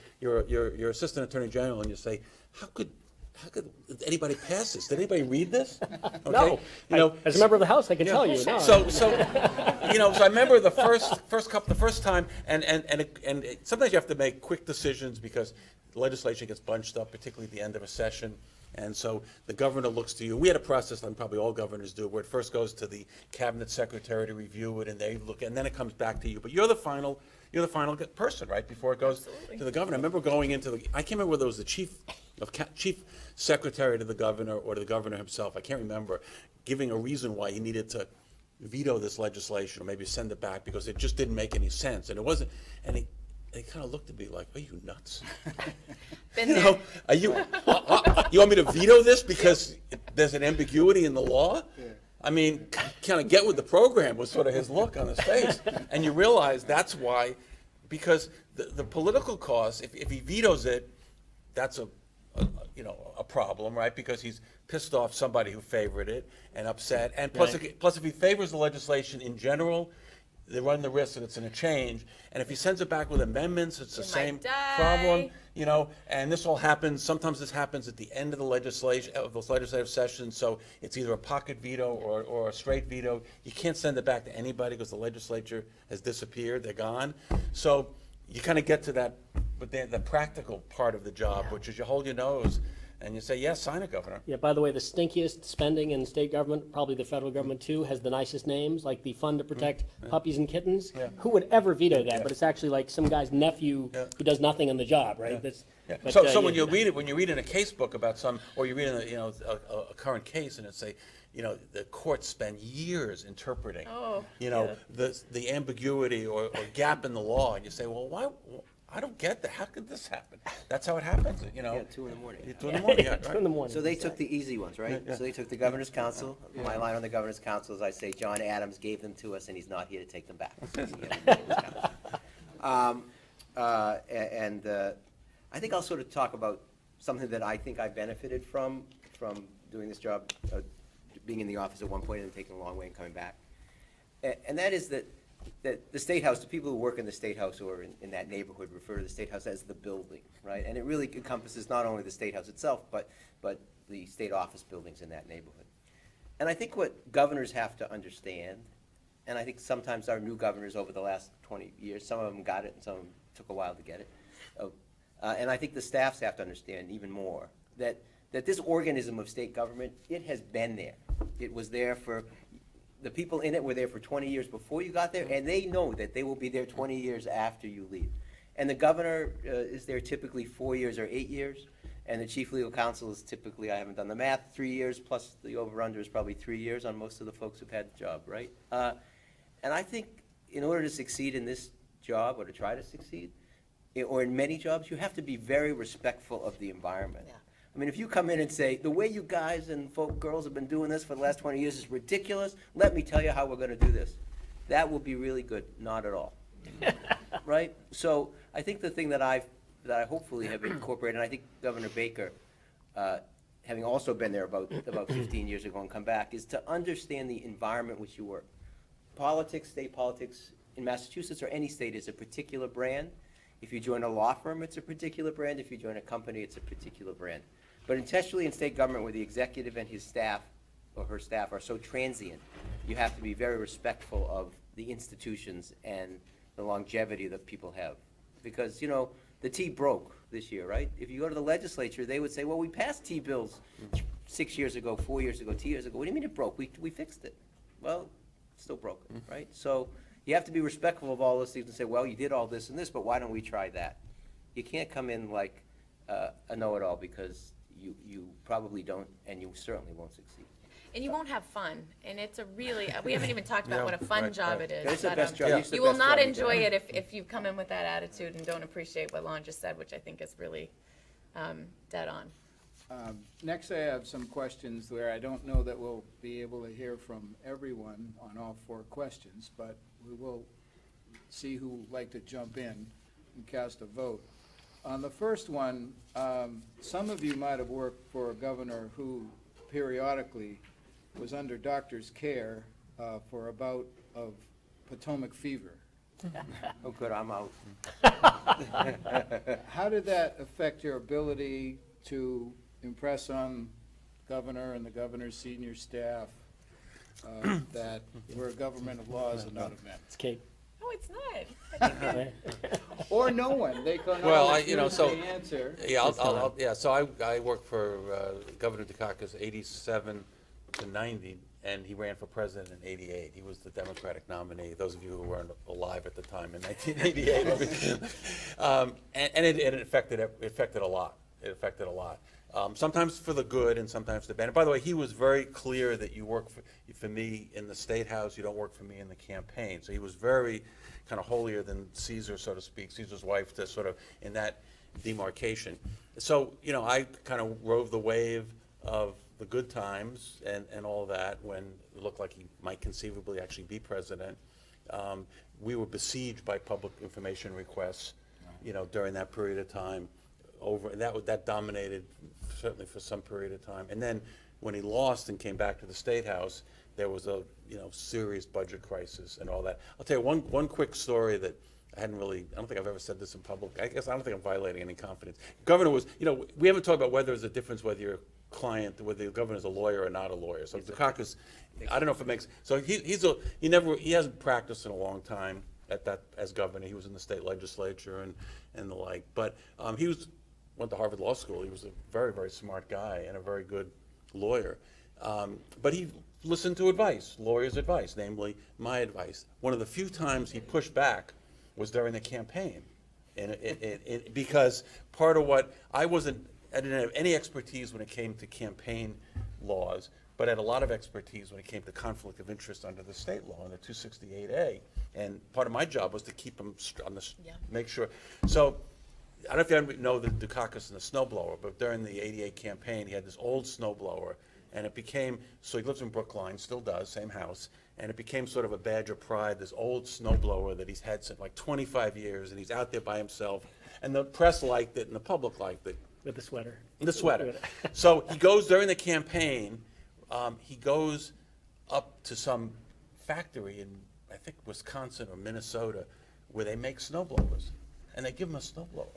assistant attorney general, and you say, how could anybody pass this? Did anybody read this? Okay. No. As a member of the House, I can tell you. No. So I remember the first time, and sometimes you have to make quick decisions because the legislation gets bunched up, particularly at the end of a session. And so the governor looks to you. We had a process, and probably all governors do, where it first goes to the cabinet secretary to review it, and they look, and then it comes back to you. But you're the final person, right? Before it goes to the governor. I remember going into I can't remember whether it was the chief secretary to the governor or to the governor himself. I can't remember, giving a reason why he needed to veto this legislation or maybe send it back because it just didn't make any sense, and it wasn't. And they kind of looked at me like, "Are you nuts? Been there. Are you? You want me to veto this because there's an ambiguity in the law?" I mean, kind of get with the program was sort of his look on his face, and you realize that's why, because the political cost. If he vetoes it, that's a problem, right? Because he's pissed off somebody who favored it and upset, and plus if he favors the legislation in general, they run the risk that it's going to change. And if he sends it back with amendments, it's the same problem, and this all happens, sometimes this happens at the end of the legislative session, so it's either a pocket veto or a straight veto. You can't send it back to anybody because the legislature has disappeared, they're gone. So you kind of get to that, but the practical part of the job, which is you hold your nose and you say, yes, sign it, Governor. Yeah, by the way, the stinkiest spending in state government, probably the federal government too, has the nicest names, like the Fund to Protect Puppies and Kittens. Yeah. Who would ever veto that? But it's actually like some guy's nephew who does nothing on the job, right? But, So when you read in a case book about or you read in a current case, and it say, the courts spend years interpreting, the ambiguity or gap in the law, and you say, well, why? I don't get that. How could this happen? That's how it happens, Yeah, 2 in the morning. 2 in the morning, yeah, 2 in the right? morning. So they took the easy ones, right? Yeah. So they took the governor's council. My line on the governor's council is I say, John Adams gave them to us and he's not here to take them back. I think I'll sort of talk about something that I think I benefited from doing this job, being in the office at one point and taking a long way and coming back. And that is that the State House, the people who work in the State House or in that neighborhood refer to the State House as the building, right? And it really encompasses not only the State House itself, but the state office buildings in that neighborhood. And I think what governors have to understand, and I think sometimes our new governors over the last 20 years, some of them got it and some of them took a while to get it. And I think the staffs have to understand even more that this organism of state government, it has been there. It was there the people in it were there for 20 years before you got there, and they know that they will be there 20 years after you leave. And the governor is there typically 4 years or 8 years, and the chief legal counsel is typically, I haven't done the math, 3 years, plus the over-under is probably 3 years on most of the folks who've had the job, right? And I think in order to succeed in this job, or to try to succeed, or in many jobs, you have to be very respectful of the environment. Yeah. I I mean, if you come in and say, the way you guys and girls have been doing this for the last 20 years is ridiculous, let me tell you how we're gonna do this. That will be really good. Not at all. Right? So I think the thing that I hopefully have incorporated, and I think Governor Baker, having also been there about 15 years ago and come back, is to understand the environment in which you work. Politics, state politics in Massachusetts or any state is a particular brand. If you join a law firm, it's a particular brand. If you join a company, it's a particular brand. But intentionally in state government, where the executive and his staff or her staff are so transient, you have to be very respectful of the institutions and the longevity that people have. Because, you know, the T broke this year, right? If you go to the legislature, they would say, well, we passed T bills 6 years ago, 4 years ago, 2 years ago. What do you mean it broke? We fixed it. Well, it's still broken, right? So you have to be respectful of all those things and say, well, you did all this and this, but why don't we try that? You can't come in like a know-it-all, because you probably don't, and you certainly won't succeed. And you won't have fun, and it's a really, we haven't even talked about Yeah, what a fun right, job right. it is. It's the but, best job. Yeah. It's the You will best not job enjoy can it if you come in with that attitude and don't appreciate what Lon just said, which I think is really dead on. Next, I have some questions where I don't know that we'll be able to hear from everyone on all 4 questions, but we will see who would like to jump in and cast a vote. On the first one, some of you might have worked for a governor who periodically was under doctor's care for a bout of Potomac fever. Oh, good, I'm out. How did that affect your ability to impress on governor and the governor's senior staff that we're a government of laws and not of men? It's Kate. No, it's not. Or no one, they can Well, always you know, use so- the answer. Yeah, so I worked for Governor Dukakis 87 to 90, and he ran for president in 88. He was the Democratic nominee, those of you who weren't alive at the time, in 1988. And it affected a lot. It affected a lot. Sometimes for the good and sometimes the bad. And by the way, he was very clear that you work for me in the State House, you don't work for me in the campaign. So he was very kind of holier than Caesar, so to speak, Caesar's wife, to sort of in that demarcation. So, you know, I kind of rode the wave of the good times and all that when it looked like he might conceivably actually be president. We were besieged by public information requests, you know, during that period of time. That dominated certainly for some period of time. And then when he lost and came back to the State House, there was a serious budget crisis and all that. I'll tell you one quick story that I don't think I've ever said this in public. I don't think I'm violating any confidence. Governor was, we haven't talked about whether there's a difference whether you're a client, whether the governor's a lawyer or not a lawyer. So Dukakis, I don't know if it makes, so he hasn't practiced in a long time as governor. He was in the state legislature and the like. But went to Harvard Law School. He was a very, very smart guy and a very good lawyer. But he listened to advice, lawyers' advice, namely my advice. One of the few times he pushed back was during the campaign. And because part of what I didn't have any expertise when it came to campaign laws, but I had a lot of expertise when it came to conflict of interest under the state law, under 268A. And part of my job was to keep them make sure. So I don't know if you know the Dukakis and the snowblower, but during the 88 campaign, he had this old snowblower, and it became, so he lives in Brookline, still does, same house, and it became sort of a badge of pride, this old snowblower that he's had since like 25 years, and he's out there by himself, and the press liked it, and the public liked it. With the sweater. The sweater. So he goes during the campaign, he goes up to some factory in, I think, Wisconsin or Minnesota, where they make snowblowers, and they give him a snowblower.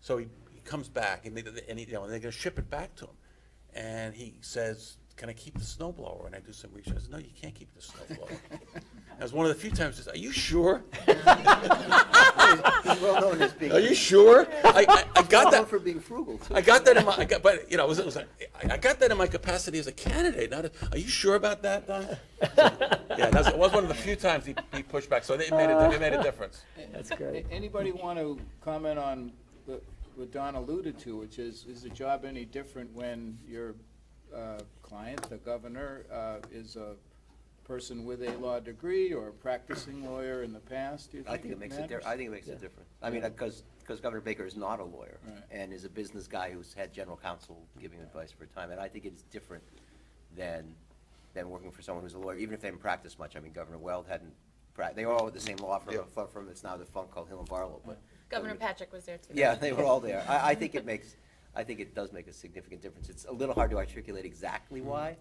So he comes back, and they're going to ship it back to him. And he says, can I keep the snowblower? And I do some research. I said, no, you can't keep the snowblower. That was one of the few times he says, are you sure? He's well known as being. Are you sure? I got well known that. for being frugal, too. I got that in my, I got that in my capacity as a candidate. Are you sure about that, Don? So, it was one of the few times he pushed back. So it made a difference. That's great. Anybody want to comment on what Don alluded to, which is the job any different when your client, the governor, is a person with a law degree or a practicing lawyer in the past? Do you I think think it makes matters? I think it makes a difference. I mean, because Governor Baker is not a lawyer Right. and is a business guy who's had general counsel giving advice for a time, and I think it's different than working for someone who's a lawyer, even if they haven't practiced much. I mean, Governor Weld hadn't, they were all with the same law firm, a firm that's now defunct called Hill and Barlow, but. Governor Patrick was there too. Yeah, they were all there. I think it does make a significant difference. It's a little hard to articulate exactly why,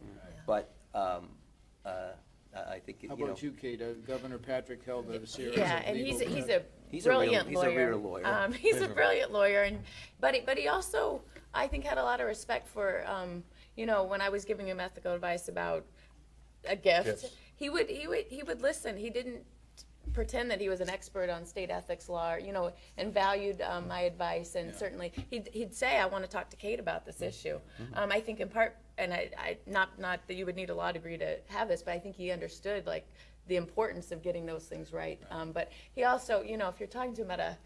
but I think, How you know. about you, Kate? Governor Patrick held a series Yeah, of and legal. he's a brilliant he's lawyer. a real lawyer. He's a brilliant lawyer, but he also, I think, had a lot of respect for, when I was giving him ethical advice about a gift, Yes. he would listen. He didn't pretend that he was an expert on state ethics law, and valued my advice. And certainly, he'd say, "I want to talk to Kate about this issue." I think in part, and I not that you would need a law degree to have this, but I think he understood like the importance of getting those things right. But he also, if you're talking to him at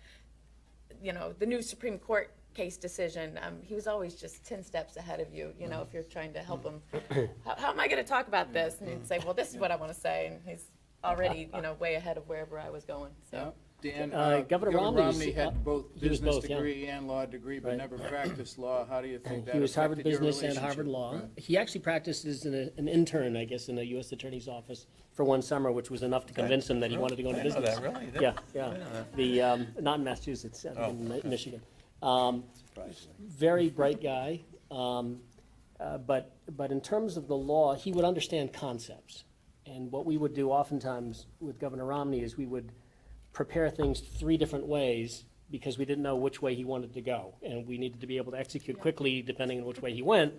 the new Supreme Court case decision, he was always just 10 steps ahead of you, if you're trying to help him. How am I going to talk about this? And he'd say, well, this is what I want to say. And he's already, way ahead of wherever I was going. Yeah. So. Dan, Governor Romney's, had both he was business both, yeah. degree and law degree, but Right. never practiced law. How do you think that He was Harvard affected your Business and relationship? Harvard Law. Right. He actually practiced as an intern, I guess, in a U.S. Attorney's office for one summer, which was enough to convince him that he wanted to go into I didn't know business. that, really? You did? Yeah, yeah. Not in Massachusetts, I think in Michigan. Very bright guy, but in terms of the law, he would understand concepts. And what we would do oftentimes with Governor Romney is we would prepare things 3 different ways because we didn't know which way he wanted to go. And we needed to be able to execute quickly depending on which way he went.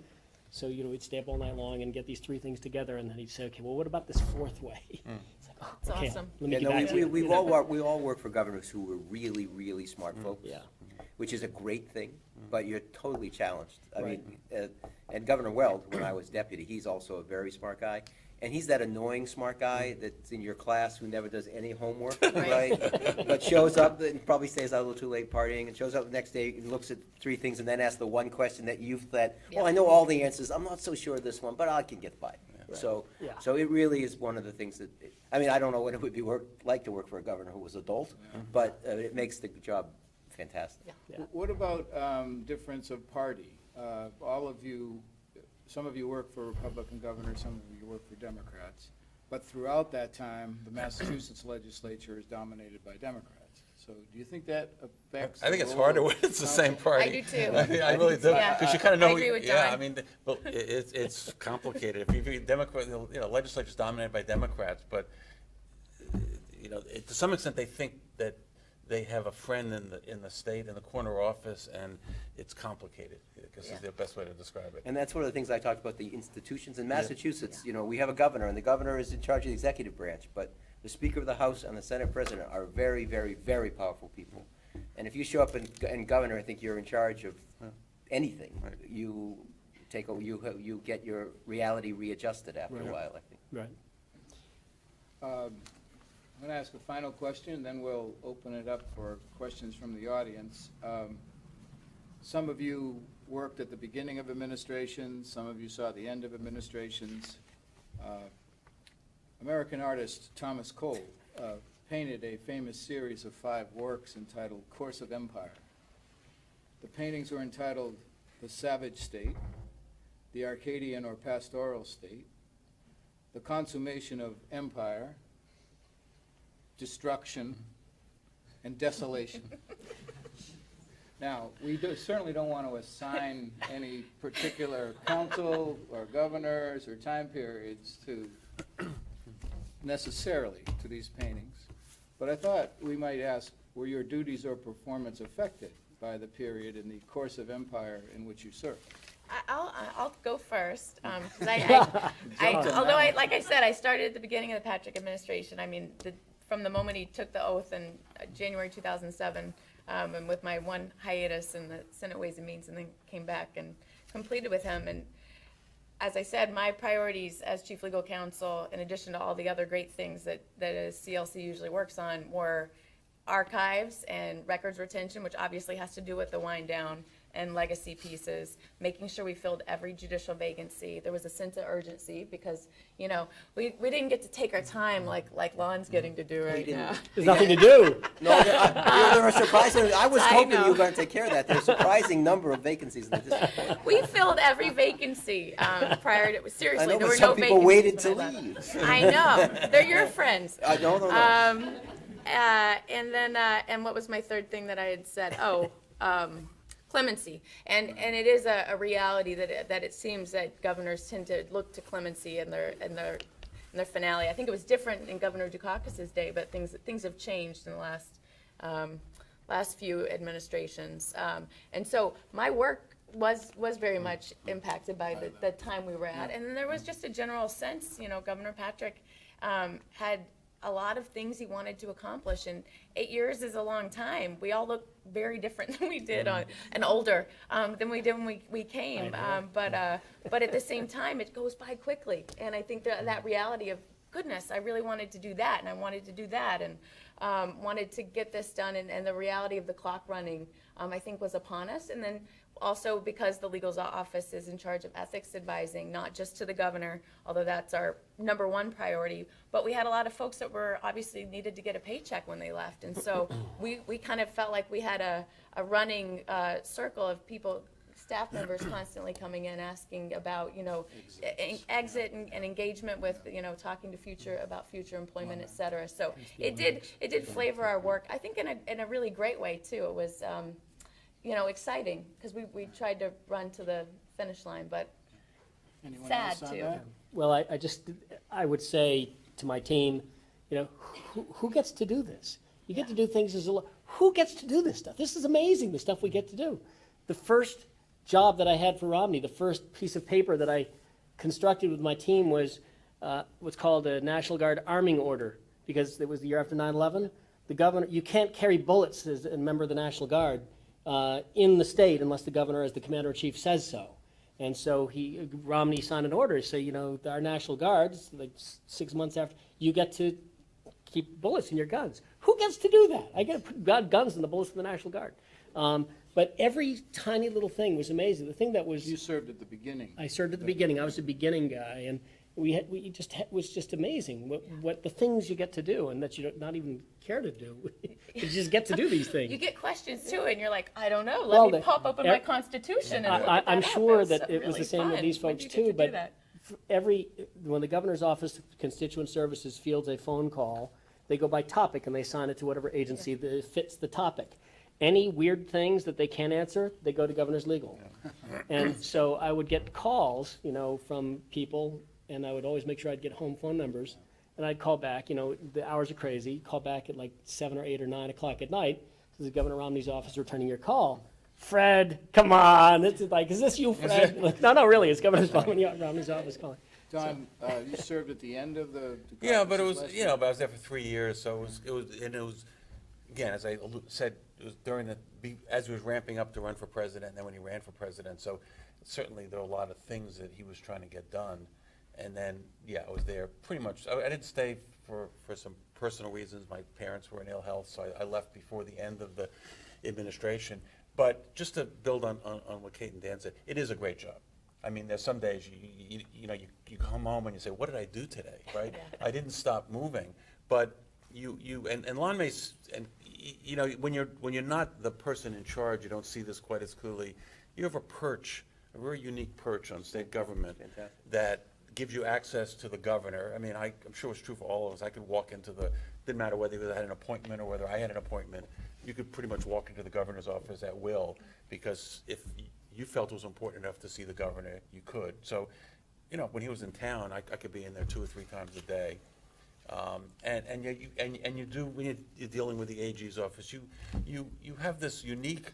So, we'd stay up all night long and get these 3 things together, and then he'd say, okay, well, what about this 4th way? It's like, oh, That's okay, awesome. Let me Yeah, get back to you. we all work for governors who were really, really smart folks. Yeah. Which is a great thing, but you're totally challenged. I mean, and Governor Weld, when I was deputy, he's also a very smart guy. And he's that annoying smart guy that's in your class who never does any homework, right? But shows up and probably stays out a little too late partying, and shows up the next day and looks at 3 things and then asks the one question that you've thought, well, I know all the answers, I'm not so sure of this one, but I can get by. So it really is one of the things that, I mean, I don't know what it would be like to work for a governor who was adult, but it makes the job fantastic. Yeah. What about difference of party? All of you, some of you work for Republican governors, some of you work for Democrats. But throughout that time, the Massachusetts legislature is dominated by Democrats. So do you think that affects? I think the it's role harder of when it's the counsel? same party. I do too. I really do, Yeah. because you kind of know. I agree with Yeah, Don. I mean, but it's complicated. If you Democrat, legislature's dominated by Democrats, but to some extent they think that they have a friend in the state, in the corner office, and it's complicated, I guess is the best way to describe it. And that's one of the things I talked about, the institutions. In Massachusetts, we have a governor, and the governor is in charge of the executive branch, but the Speaker of the House and the Senate President are very, very, very powerful people. And if you show up and governor, I think you're in charge of anything. Right. You get your reality readjusted after a while, I think. Right. I'm going to ask a final question, then we'll open it up for questions from the audience. Some of you worked at the beginning of administrations, some of you saw the end of administrations. American artist Thomas Cole painted a famous series of 5 works entitled Course of Empire. The paintings were entitled The Savage State, The Arcadian or Pastoral State, The Consummation of Empire, Destruction, and Desolation. Now, we certainly don't want to assign any particular council or governors or time periods necessarily to these paintings, but I thought we might ask, were your duties or performance affected by the period in the course of empire in which you served? I'll go first, 'cause Jumped in like I said, I started at the beginning of the Patrick administration. I mean, from the moment he took the oath in January 2007, and with my one hiatus in the Senate Ways and Means, and then came back and completed with him. And as I said, my priorities as chief legal counsel, in addition to all the other great things that a CLC usually works on, were archives and records retention, which obviously has to do with the wind down, and legacy pieces, making sure we filled every judicial vacancy. There was a sense of urgency because, we didn't get to take our time like Lon's getting to do right now. There's nothing to do. No, there are surprising, I was I hoping you know. were going to take care of that. There's a surprising number of vacancies in the district. We filled every vacancy prior to, I seriously, know, there but were some no people vacancies waited to when I left. leave. I know, they're your friends. I don't know. And then, and what was my third thing that I had said? Oh, clemency. And it is a reality that it seems that governors tend to look to clemency in their finale. I think it was different in Governor Dukakis's day, but things have changed in the last few administrations. And so my work was very much impacted by the time we were at. And then there was just a general sense, Governor Patrick had a lot of things he wanted to accomplish, and 8 years is a long time. We all look very different than we did and older than we did when we came. But at the same time, it goes by quickly. And I think that reality of, goodness, I really wanted to do that, and I wanted to do that, and wanted to get this done, and the reality of the clock running, I think, was upon us. And then also because the legal office is in charge of ethics advising, not just to the governor, although that's our number one priority, but we had a lot of folks that were obviously needed to get a paycheck when they left. And so we kind of felt like we had a running circle of people, staff members constantly coming in asking about, exit and engagement with, talking to about future employment, et cetera. So it did flavor our work, I think, in a really great way too. It was, exciting because we tried to run to the finish line, but Anyone sad else on too. that? Well, I would say to my team, who gets to do this? You get to do things who gets to do this stuff? This is amazing, the stuff we get to do. The first job that I had for Romney, the first piece of paper that I constructed with my team was what's called a National Guard arming order, because it was the year after 9/11. The governor, you can't carry bullets as a member of the National Guard in the state unless the governor, as the commander-in-chief, says so. And so Romney signed an order, say, our National Guards, like 6 months after, you get to keep bullets in your guns. Who gets to do that? I get to put guns in the bullets of the National Guard. But every tiny little thing was amazing. The thing that was... You served at the beginning. I served at the beginning. I was a beginning guy, and it was just amazing what the things you get to do, and that you don't not even care to do. You just get to do these things. You get questions too, and you're like, I don't know. Well, Let me pop open my Constitution and look I'm that up. sure It's that it was really the same with fun. these When folks do you get too, to do but that? when the governor's office of constituent services fields a phone call, they go by topic and they assign it to whatever agency that fits the topic. Any weird things that they can't answer, they go to governor's legal. And so I would get calls, from people, and I would always make sure I'd get home phone numbers, and I'd call back. The hours are crazy. Call back at like 7 or 8 or 9 o'clock at night. This is Governor Romney's office returning your call. Fred, come on! It's like, is this you, Fred? Like, no, really, it's Governor Romney's office calling. Don, you served at the end of the... Yeah, but it was, last but I was there for 3 years, so it was, again, as I said, it was as he was ramping up to run for president, and then when he ran for president, so certainly there were a lot of things that he was trying to get done. And then, I was there pretty much, I didn't stay for some personal reasons. My parents were in ill health, so I left before the end of the administration. But just to build on what Kate and Dan said, it is a great job. I mean, there's some days you come home and you say, what did I do today, right? Yeah. I didn't stop moving, but and Lon may, and when you're not the person in charge, you don't see this quite as clearly. You have a very unique perch on state government. Fantastic. That gives you access to the governor. I mean, I'm sure it's true for all of us. I could walk into didn't matter whether you had an appointment or whether I had an appointment, you could pretty much walk into the governor's office at will, because if you felt it was important enough to see the governor, you could. So, when he was in town, I could be in there 2 or 3 times a day. And you do, when you're dealing with the AG's office, you have this unique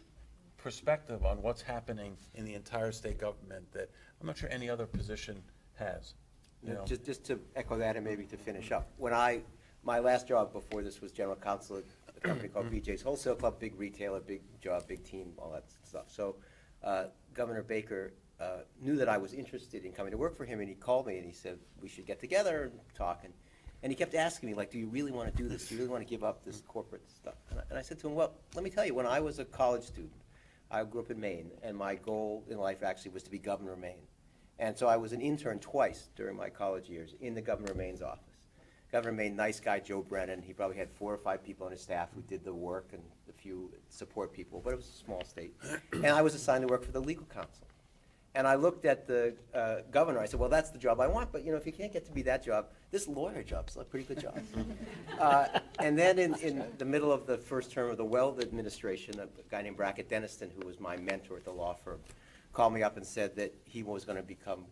perspective on what's happening in the entire state government that I'm not sure any other position has. Just to echo that and maybe to finish up. My last job before this was general counsel at a company called BJ's Wholesale Club, big retailer, big job, big team, all that stuff. So Governor Baker knew that I was interested in coming to work for him, and he called me and he said, we should get together and talk. And he kept asking me, like, do you really want to do this? Do you really want to give up this corporate stuff? And I said to him, well, let me tell you, when I was a college student, I grew up in Maine, and my goal in life actually was to be governor of Maine. And so I was an intern twice during my college years in the governor of Maine's office. Governor of Maine, nice guy, Joe Brennan. He probably had 4 or 5 people on his staff who did the work and a few support people, but it was a small state. And I was assigned to work for the legal counsel. And I looked at the governor. I said, well, that's the job I want, but if you can't get to be that job, this lawyer job's a pretty good job. And then in the middle of the first term of the Weld administration, a guy named Brackett Denniston, who was my mentor at the law firm, called me up and said that he was going to become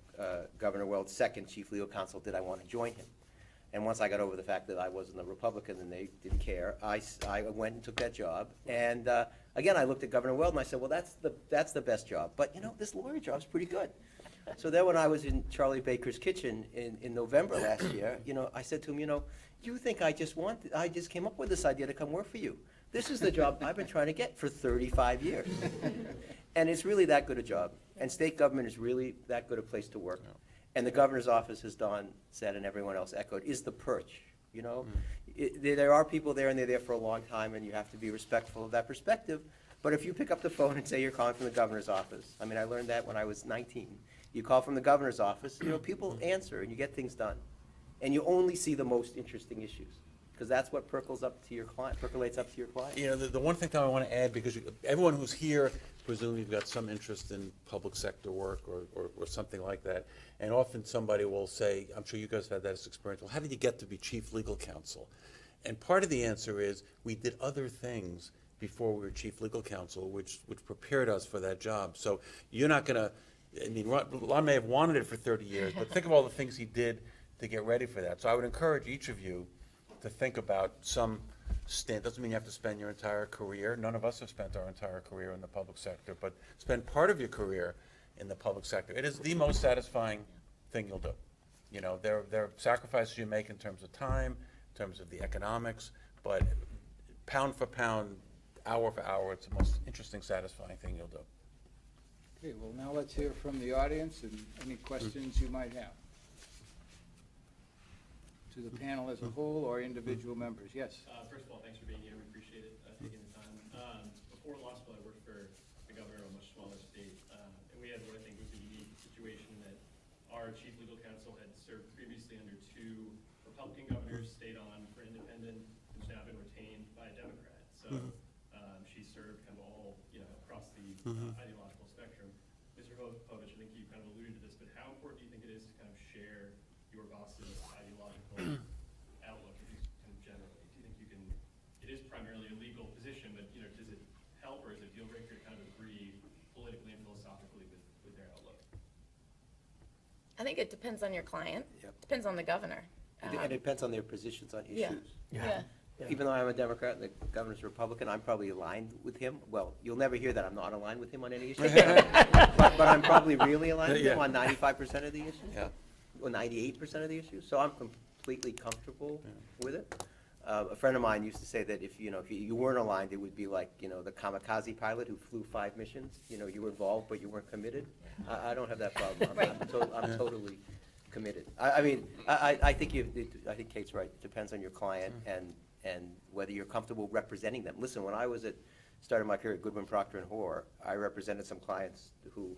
Governor Weld's second chief legal counsel. Did I want to join him? And once I got over the fact that I wasn't a Republican and they didn't care, I went and took that job. And again, I looked at Governor Weld and I said, well, that's the best job. But this lawyer job's pretty good. So then when I was in Charlie Baker's kitchen in November last year, I said to him, you think I just came up with this idea to come work for you. This is the job I've been trying to get for 35 years. And it's really that good a job. And state government is really that good a place to work. And the governor's office, as Don said and everyone else echoed, is the perch. There are people there and they're there for a long time and you have to be respectful of that perspective. But if you pick up the phone and say you're calling from the governor's office, I learned that when I was 19. You call from the governor's office, people answer and you get things done. And you only see the most interesting issues. Because that's what percolates up to your client. The one thing that I want to add, because everyone who's here, presumably you've got some interest in public sector work or something like that. And often somebody will say, I'm sure you guys have had that experience, well, how did you get to be chief legal counsel? And part of the answer is we did other things before we were chief legal counsel, which prepared us for that job. So you're not going to, Ron may have wanted it for 30 years, but think of all the things he did to get ready for that. So I would encourage each of you to think about some stint. Doesn't mean you have to spend your entire career. None of us have spent our entire career in the public sector, but spend part of your career in the public sector. It is the most satisfying thing you'll do. There are sacrifices you make in terms of time, in terms of the economics, but pound for pound, hour for hour, it's the most interesting, satisfying thing you'll do. Okay, well, now let's hear from the audience and any questions you might have. To the panel as a whole or individual members, yes. First of all, thanks for being here. We appreciate it, taking the time. Before law school, I worked for the governor of a much smaller state, and we had what I think was a unique situation that our chief legal counsel had served previously under 2 Republican governors, stayed on for independent, who's now been retained by a Democrat. So she served kind of all, across the ideological spectrum. Mr. Povich, I think you kind of alluded to this, but how important do you think it is to kind of share your boss's ideological outlook, if you kind of generally? Do you think you can, it is primarily a legal position, but does it help or is it a deal breaker to kind of agree politically and philosophically with their outlook? I think it depends on your client. Yep. Depends on the governor. And it depends on their positions on Yeah. issues. Yeah. Even though I'm a Democrat and the governor's a Republican, I'm probably aligned with him. Well, you'll never hear that I'm not aligned with him on any issue. but I'm probably really aligned with him on 95% of the issues. Yeah. Or 98% of the issues. So I'm completely comfortable with it. A friend of mine used to say that if you weren't aligned, it would be like, the kamikaze pilot who flew 5 missions. You were involved, but you weren't committed. I don't have that problem. Right. I'm totally committed. I think Kate's right. It depends on your client and whether you're comfortable representing them. Listen, when I was started my career at Goodwin Procter and Hoare, I represented some clients who,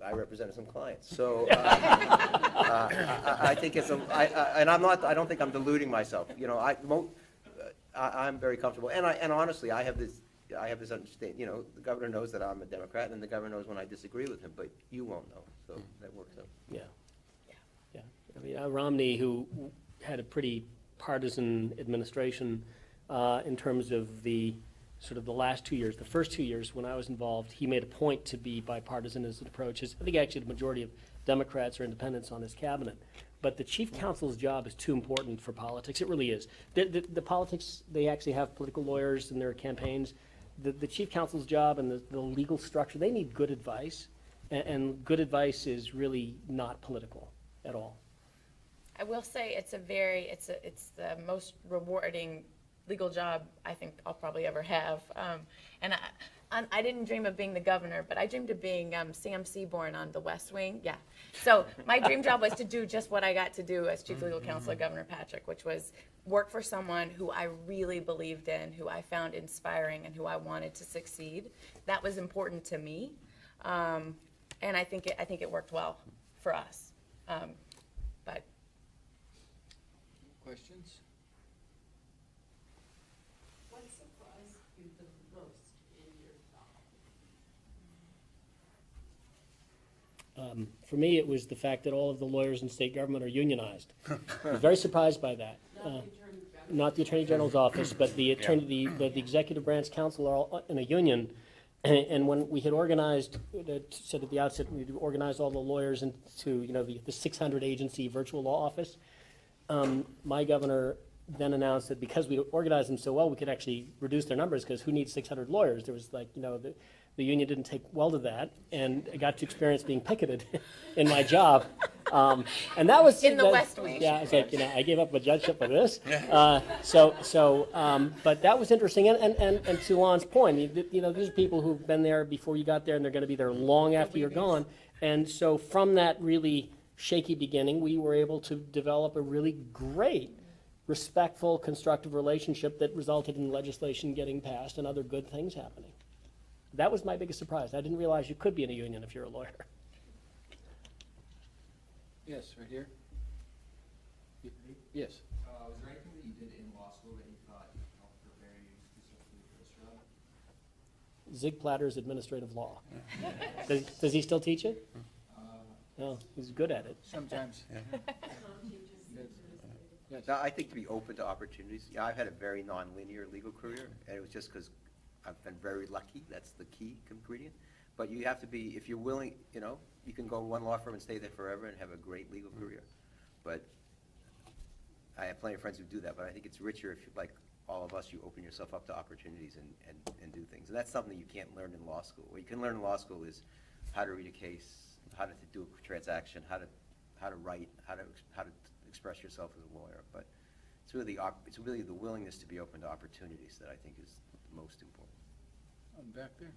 I represented some clients. So I think I don't think I'm deluding myself. I'm very comfortable, and honestly, I have this understanding. The governor knows that I'm a Democrat, and the governor knows when I disagree with him, but you won't know. So that works out. Yeah. Romney, who had a pretty partisan administration in terms of the last 2 years. The first 2 years when I was involved, he made a point to be bipartisan as it approaches. I think actually the majority of Democrats or independents on his cabinet. But the chief counsel's job is too important for politics. It really is. The politics, they actually have political lawyers in their campaigns. The chief counsel's job and the legal structure, they need good advice. And good advice is really not political at all. I will say it's the most rewarding legal job I think I'll probably ever have. And I didn't dream of being the governor, but I dreamed of being Sam Seaborn on The West Wing. Yeah. So my dream job was to do just what I got to do as chief legal counsel of Governor Patrick, which was work for someone who I really believed in, who I found inspiring, and who I wanted to succeed. That was important to me, and I think it worked well for us. But Questions? What surprised you the most in your job? For me, it was the fact that all of the lawyers in state government are unionized. I was very surprised by that. Not the Attorney General's office, but the executive branch counsel are all in a union. And when we had organized, said at the outset, we organized all the lawyers into, the 600 agency virtual law office. My governor then announced that because we organized them so well, we could actually reduce their numbers, because who needs 600 lawyers? There was the union didn't take well to that, and I got to experience being picketed in my job. And that was In the West Wing. Yeah, it's like, I gave up my judgeship for this. But that was interesting. And to Lon's point, these are people who've been there before you got there, and they're going to be there long after you're gone. And so from that really shaky beginning, we were able to develop a really great, respectful, constructive relationship that resulted in legislation getting passed and other good things happening. That was my biggest surprise. I didn't realize you could be in a union if you're a lawyer. Yes, right here. Yes. Was there anything that you did in law school that you thought helped prepare you specifically for this job? Zig Platter's administrative law. Does he still teach it? No, he's good at it. Sometimes. Yes. No, I think to be open to opportunities. Yeah, I've had a very non-linear legal career, and it was just because I've been very lucky. That's the key ingredient. But you have to be, if you're willing, you can go to one law firm and stay there forever and have a great legal career. But I have plenty of friends who do that, but I think it's richer if, like all of us, you open yourself up to opportunities and do things. And that's something you can't learn in law school. What you can learn in law school is how to read a case, how to do a transaction, how to write, how to express yourself as a lawyer. But it's really the willingness to be open to opportunities that I think is the most important. Back there.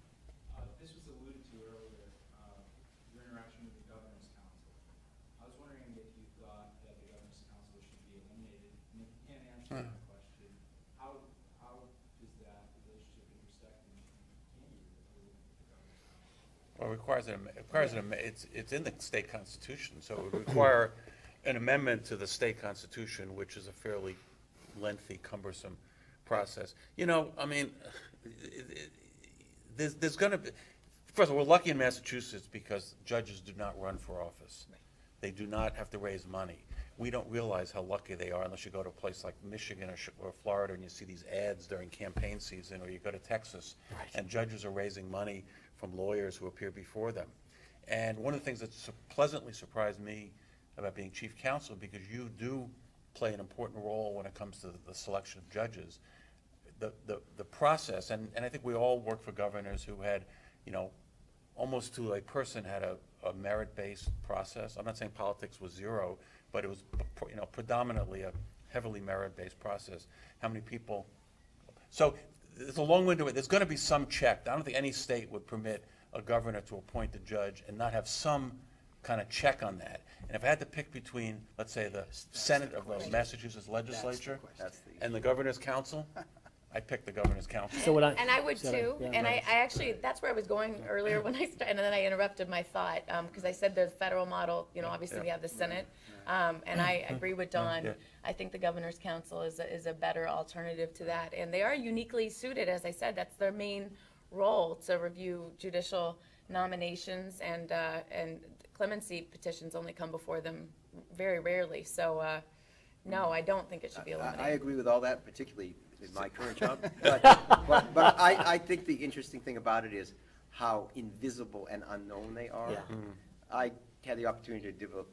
This was alluded to earlier, your interaction with the Governor's Council. I was wondering if you thought that the Governor's Council should be eliminated. And if you can't answer that question, how does that relationship intersect and can you eliminate the Governor's Council? Well, it's in the state constitution, so it would require an amendment to the state constitution, which is a fairly lengthy, cumbersome process. There's going to be, first of all, we're lucky in Massachusetts because judges do not run for office. They do not have to raise money. We don't realize how lucky they are unless you go to a place like Michigan or Florida and you see these ads during campaign season, or you go to Texas and judges are raising money from lawyers who appear before them. And one of the things that pleasantly surprised me about being chief counsel, because you do play an important role when it comes to the selection of judges, the process, and I think we all work for governors who had, almost to a person had a merit-based process. I'm not saying politics was zero, but it was, predominantly a heavily merit-based process. How many people? So it's a long window. There's going to be some check. I don't think any state would permit a governor to appoint a judge and not have some kind of check on that. And if I had to pick between, let's say, the Senate of the Massachusetts legislature and the Governor's Council, I picked the Governor's Council. So And I would too, yeah, and I actually, that's where I was going earlier when I started, and then I interrupted my thought, because I said the federal model, obviously we have the Senate, and I agree with Don. Yeah. I think the Governor's Council is a better alternative to that, and they are uniquely suited, as I said, that's their main role, to review judicial nominations, and clemency petitions only come before them very rarely, so, no, I don't think it should be eliminated. I agree with all that, particularly in my current job. But I think the interesting thing about it is how invisible and unknown they are. Yeah. I had the opportunity to do a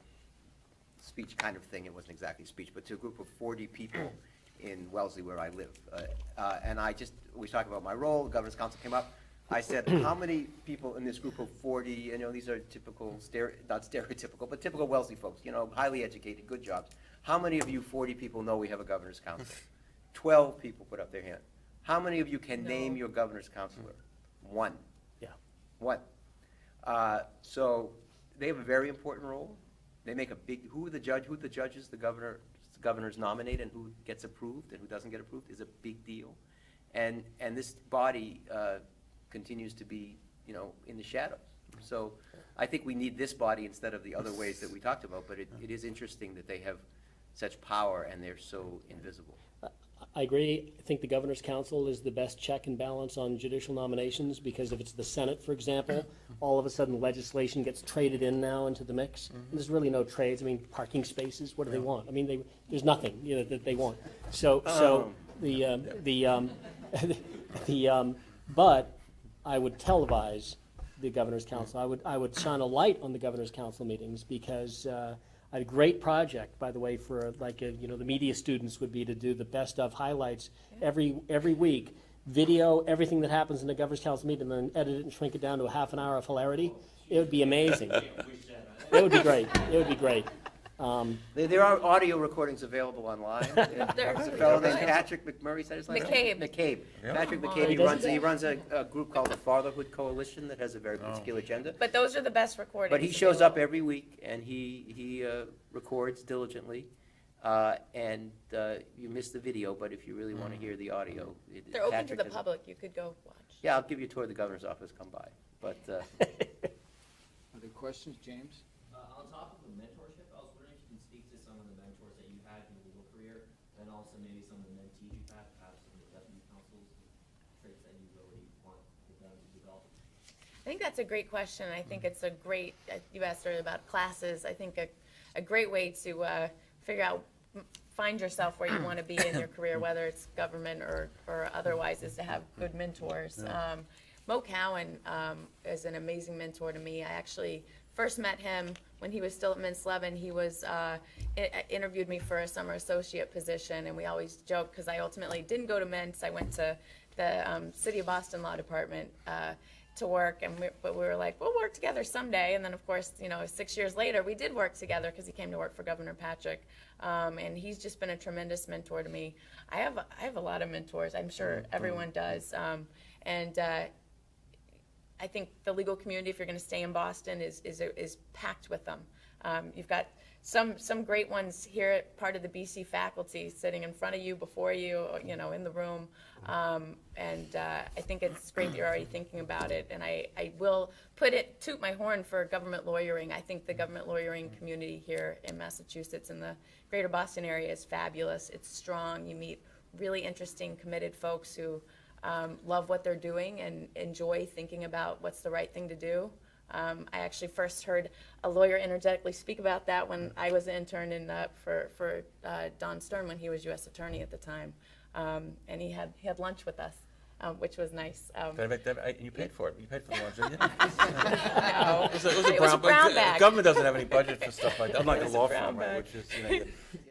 speech kind of thing. It wasn't exactly speech, but to a group of 40 people in Wellesley where I live. And we talked about my role, the Governor's Council came up. I said, how many people in this group of 40, these are typical, not stereotypical, but typical Wellesley folks, highly educated, good jobs. How many of you 40 people know we have a Governor's Council? 12 people put up their hand. How many of you can No. name your governor's counselor? One. Yeah. One. So they have a very important role. They make a big, who the judges the governor's nominate and who gets approved and who doesn't get approved is a big deal. And this body continues to be, in the shadows. So I think we need this body instead of the other ways that we talked about, but it is interesting that they have such power and they're so invisible. I agree. I think the Governor's Council is the best check and balance on judicial nominations, because if it's the Senate, for example, all of a sudden legislation gets traded in now into the mix. And there's really no trades. I mean, parking spaces, what do they want? I mean, there's nothing, that they want. But I would televise the Governor's Council. I would shine a light on the Governor's Council meetings, because a great project, by the way, for the media students would be to do the best of highlights every week, video everything that happens in the Governor's Council meeting, and then edit it and shrink it down to a half an hour of hilarity. It would be amazing. It would be great. It would be great. There are audio recordings available online. There's a fellow named Patrick McMurray, said his last name? McCabe. Patrick McCabe, he runs a group called the Fatherhood Coalition that has a very particular agenda. But those are the best recordings. But he shows up every week and he records diligently. And you miss the video, but if you really want to hear the audio, They're open to Patrick the has public. You could go watch. Yeah, I'll give you a tour of the governor's office, come by. But Other questions, James? On top of the mentorship, I was wondering if you can speak to some of the mentors that you had in your legal career, and also maybe some of the mentees you've had, perhaps some of the deputy counsels, traits that you really want them to develop. I think that's a great question. I think it's a great, you asked earlier about classes. I think a great way to figure out, find yourself where you want to be in your career, whether it's government or otherwise, is to have good mentors. Mo Cowan is an amazing mentor to me. I actually first met him when he was still at Mintz Levin. He was interviewed me for a summer associate position, and we always joke because I ultimately didn't go to Mintz. I went to the City of Boston Law Department to work, but we were like, we'll work together someday. And then, of course, 6 years later, we did work together because he came to work for Governor Patrick, and he's just been a tremendous mentor to me. I have a lot of mentors. I'm sure everyone does, and I think the legal community, if you're going to stay in Boston, is packed with them. You've got some great ones here, part of the BC faculty, sitting in front of you, before you, in the room. And I think it's great that you're already thinking about it. And I will toot my horn for government lawyering. I think the government lawyering community here in Massachusetts and the greater Boston area is fabulous. It's strong. You meet really interesting, committed folks who love what they're doing and enjoy thinking about what's the right thing to do. I actually first heard a lawyer energetically speak about that when I was an intern for Don Stern when he was U.S. Attorney at the time, and he had lunch with us, which was nice. You paid for it. You paid for the lunch, didn't you? No, It was a brown bag. Government doesn't have any budget for stuff like that. Unlike a law firm, right, which is,